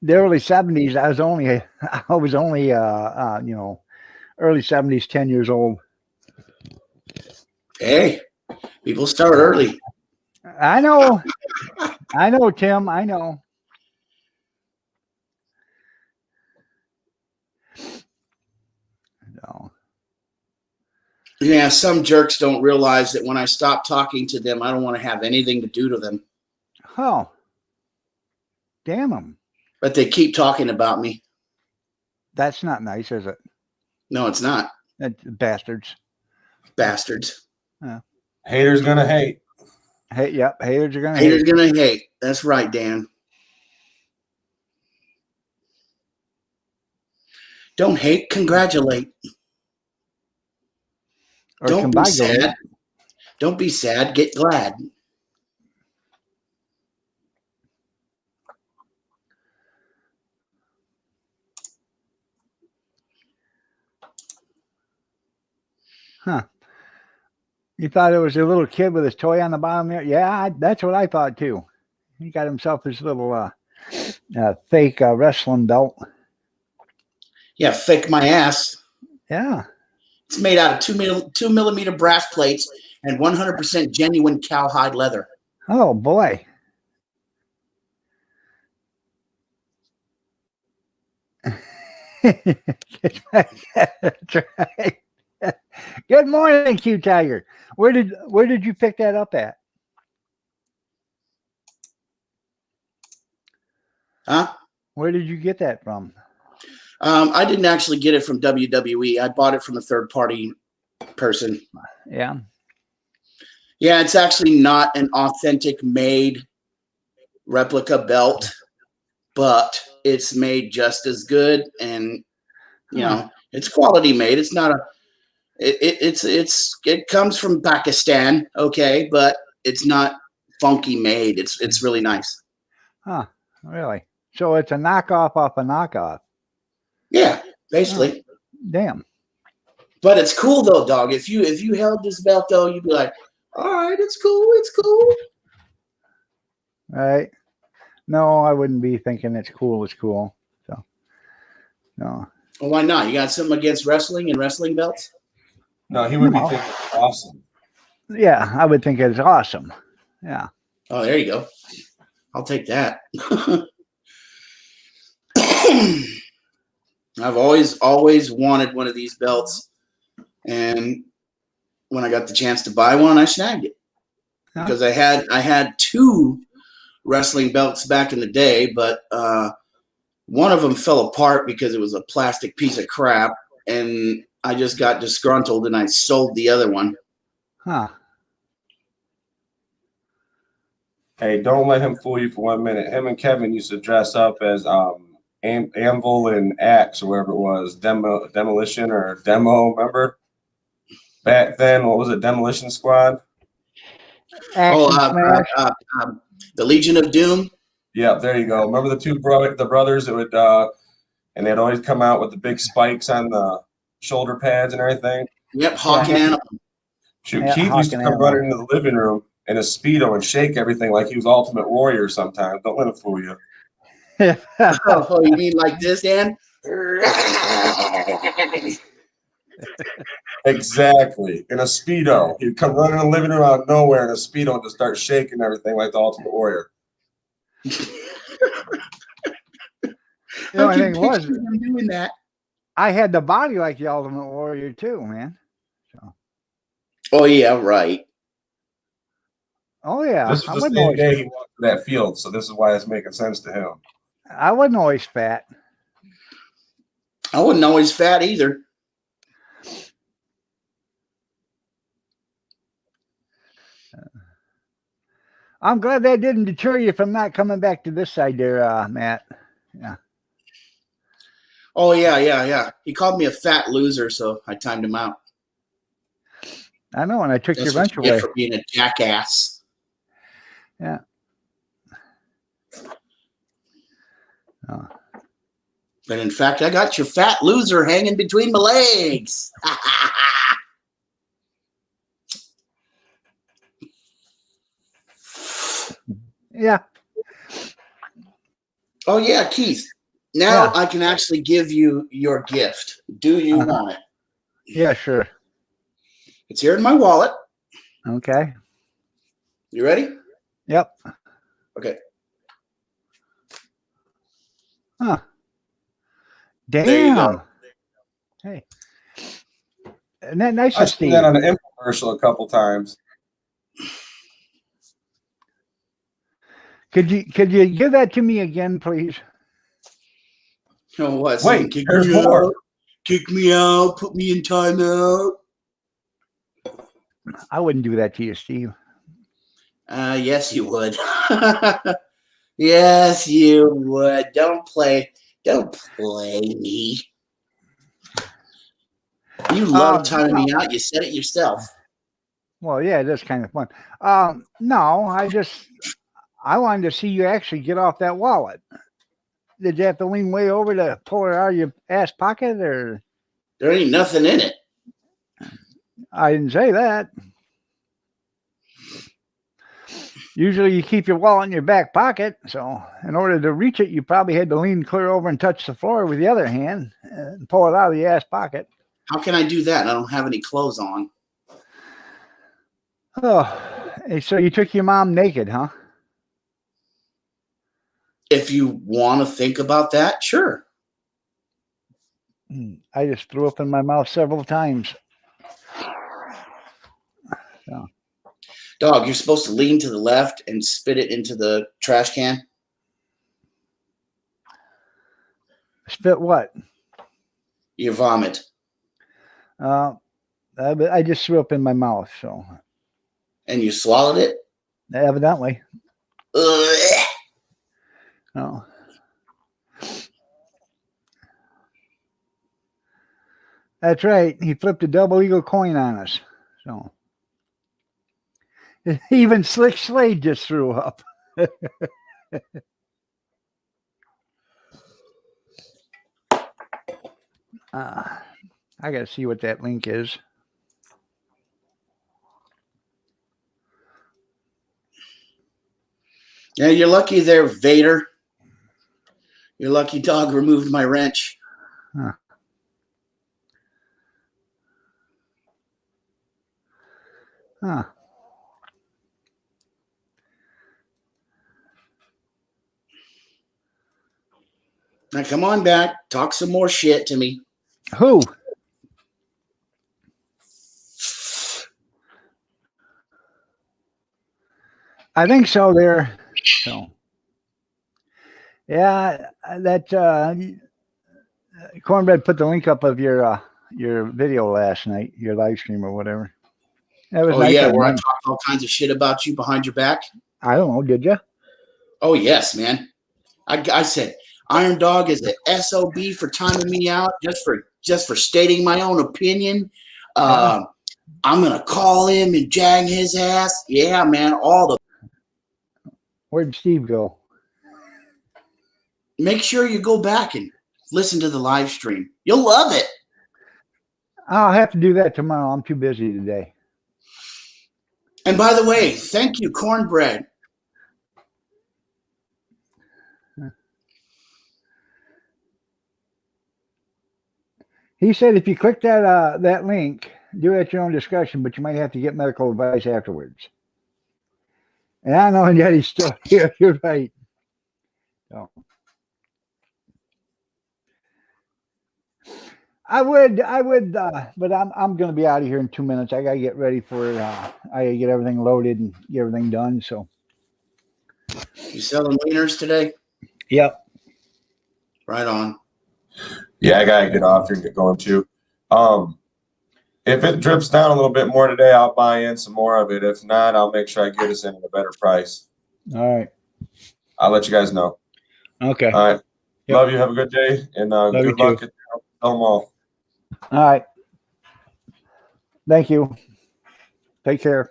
the early 70s, I was only early 70s, 10 years old. Hey, people start early. I know, Tim. I know. No. Yeah, some jerks don't realize that when I stop talking to them, I don't want to have anything to do to them. Oh, damn them. But they keep talking about me. That's not nice, is it? No, it's not. Bastards. Bastards. Haters gonna hate. Hey, yep. Haters are gonna Haters hate. gonna hate. That's right, Dan. Don't hate, congratulate. Or Don't be combinulate. sad. Don't be sad, get glad. Huh. You thought it was a little kid with his toy on the bottom there? Yeah, that's what I thought too. He got himself his little fake wrestling belt. Yeah, fake my ass. Yeah. It's made out of 2 millimeter brass plates and 100% genuine cowhide leather. Oh boy. That's right. Good morning, Q Tiger. Where did you pick that up at? Huh? Where did you get that from? I didn't actually get it from WWE. I bought it from a third party person. Yeah. Yeah, it's actually not an authentic made replica belt, but it's made just as good, and it's quality made. It's not a it comes from Pakistan, okay, but it's not funky made. It's really nice. Huh. Really? So it's a knockoff off a knockoff. Yeah, basically. Oh, damn. But it's cool though, dog. If you held this belt though, you'd be like, all right, it's cool, it's cool. Right. No, I wouldn't be thinking it's cool. It's cool. So, no. Well, why not? You got something against wrestling and wrestling belts? No, he would No. be thinking it's awesome. Yeah, I would think it's awesome. Yeah. Oh, there you go. I'll take that. I've always wanted one of these belts, and when I got the chance to buy one, I snagged it because I had 2 wrestling belts back in the day, but one of them fell apart because it was a plastic piece of crap, and I just got disgruntled and I sold the other one. Huh. Hey, don't let him fool you for 1 minute. Him and Kevin used to dress up as Anvil and Axe or whatever it was, Demolition or Demo, remember? Back then, what was it, Demolition Squad? Action Smash. The Legion of Doom. Yeah, there you go. Remember the brothers that would and they'd always come out with the big spikes on the shoulder pads and everything. Yep, Hawk and Animal. Shoot, Yeah, Keith Hawk used to and come Animal. running into the living room in a Speedo and shake everything like he was Ultimate Warrior sometimes. Don't let him fool you. Oh, you mean like this, Dan? Exactly. In a Speedo. He'd come running in the living room out of nowhere in a Speedo and just start shaking everything like the Ultimate Warrior. The only thing was, I'm doing that. I had the body like the Ultimate Warrior too, man. So. Oh yeah, right. Oh yeah. This was the same day he walked to that field, so this is why it's making sense to him. I wasn't always fat. I wasn't always fat either. I'm glad that didn't deter you from not coming back to this side there, Matt. Yeah. Oh yeah. He called me a fat loser, so I timed him out. I know, and I took That's your what wrench you get away. for being a jackass. Yeah. Oh. But in fact, I got your fat loser hanging between my legs. Yeah. Oh yeah, Keith. Now I can actually give you your gift. Do you want it? Yeah, sure. It's here in my wallet. Okay. You ready? Yep. Okay. Huh. There you Damn. go. Hey. Isn't that nice I've of seen Steve? that on an infomercial a couple times. Could you give that to me again, please? You know what? Wait, Kick there's me more. out. Kick me out. Put me in timeout. I wouldn't do that to you, Steve. Yes, you would. Yes, you would. Don't play me. You love timing me out. You said it yourself. Well, yeah, it is kind of fun. No, I wanted to see you actually get off that wallet. Did you have to lean way over to pull it out of your ass pocket, or? There ain't nothing in it. I didn't say that. Usually you keep your wallet in your back pocket, so in order to reach it, you probably had to lean clear over and touch the floor with the other hand and pull it out of the ass pocket. How can I do that? I don't have any clothes on. Oh, so you took your mom naked, huh? If you want to think about that, sure. I just threw up in my mouth several times. So. Dog, you're supposed to lean to the left and spit it into the trash can. Spit what? Your vomit. I just threw up in my mouth, so. And you swallowed it? Evidently. Ugh. Oh. That's right. He flipped a double eagle coin on us. So. Even Slick Slade just threw up. I got to see what that link is. Yeah, you're lucky there, Vader. Your lucky dog removed my wrench. Huh. Huh. Now come on back. Talk some more shit to me. Who? I think so there. So. Yeah, that Cornbread put the link up of your video last night, your live stream or whatever. That was nice. Yeah, where I talked all kinds of shit about you behind your back. I don't know. Did you? Oh yes, man. I said Iron Dog is an SOB for timing me out, just for stating my own opinion. I'm gonna call him and jag his ass. Yeah, man. Where'd Steve go? Make sure you go back and listen to the live stream. You'll love it. I'll have to do that tomorrow. I'm too busy today. And by the way, thank you, Cornbread. He said if you click that link, do it at your own discretion, but you might have to get medical advice afterwards. And I know yet he's still here. You're right. So. I would, but I'm going to be out of here in 2 minutes. I got to get ready for I got to get everything loaded and get everything done. So. You selling wieners today? Yep. Right on. Yeah, I gotta get off here and get going too. If it drips down a little bit more today, I'll buy in some more of it. If not, I'll make sure I get us in at a better price. All right. I'll let you guys know. Okay. All right. Yep. Love you. Have a good day, and good luck at Del Mall. All right. Thank you. Take care.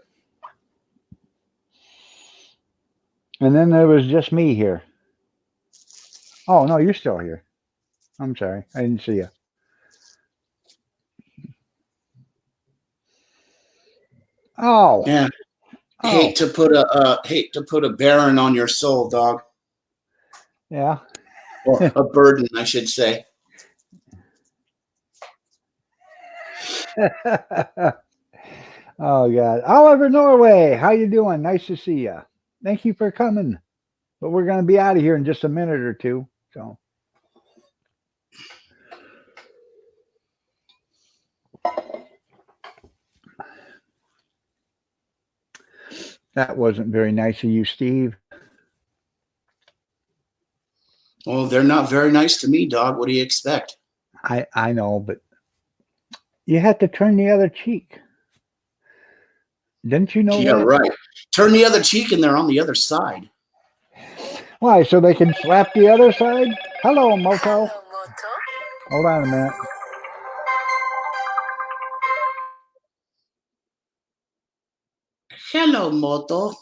And then there was just me here. Oh, no, you're still here. I'm sorry. I didn't see you. Oh. Yeah. Hate to put a Baron on your soul, dog. Yeah. Or a burden, I should say. Oh God, Oliver Norway, how you doing? Nice to see you. Thank you for coming. But we're going to be out of here in just a minute or two. So. That wasn't very nice of you, Steve. Well, they're not very nice to me, dog. What do you expect? I know, but you have to turn the other cheek. Didn't you know Yeah, that? right. Turn the other cheek and they're on the other side. Why? So they can slap the other side? Hello, Moto. Hold on a minute. Hello, Moto.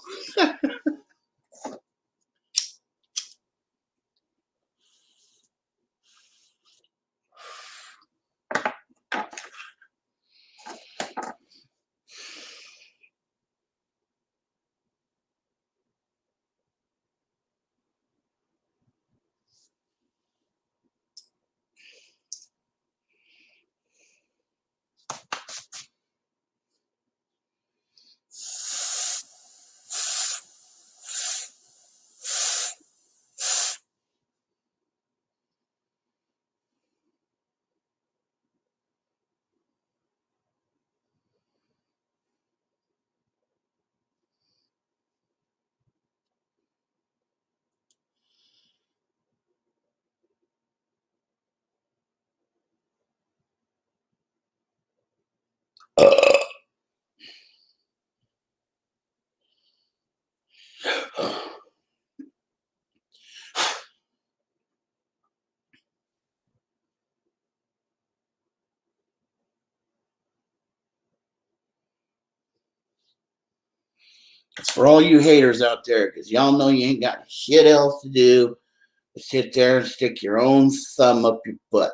It's for all you haters out there, because y'all know you ain't got shit else to do but sit there and stick your own thumb up your butt.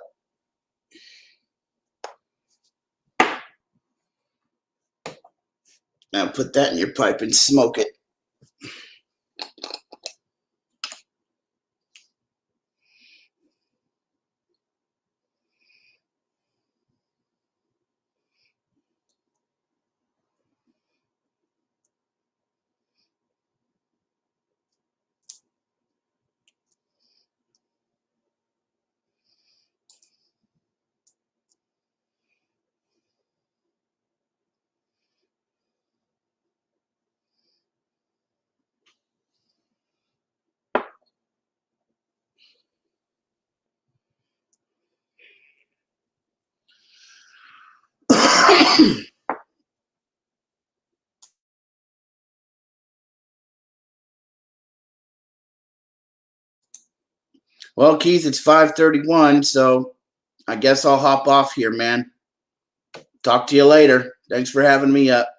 Now put that in your pipe and smoke it. Well, Keith, it's 5:31, so I guess I'll hop off here, man. Talk to you later. Thanks for having me up.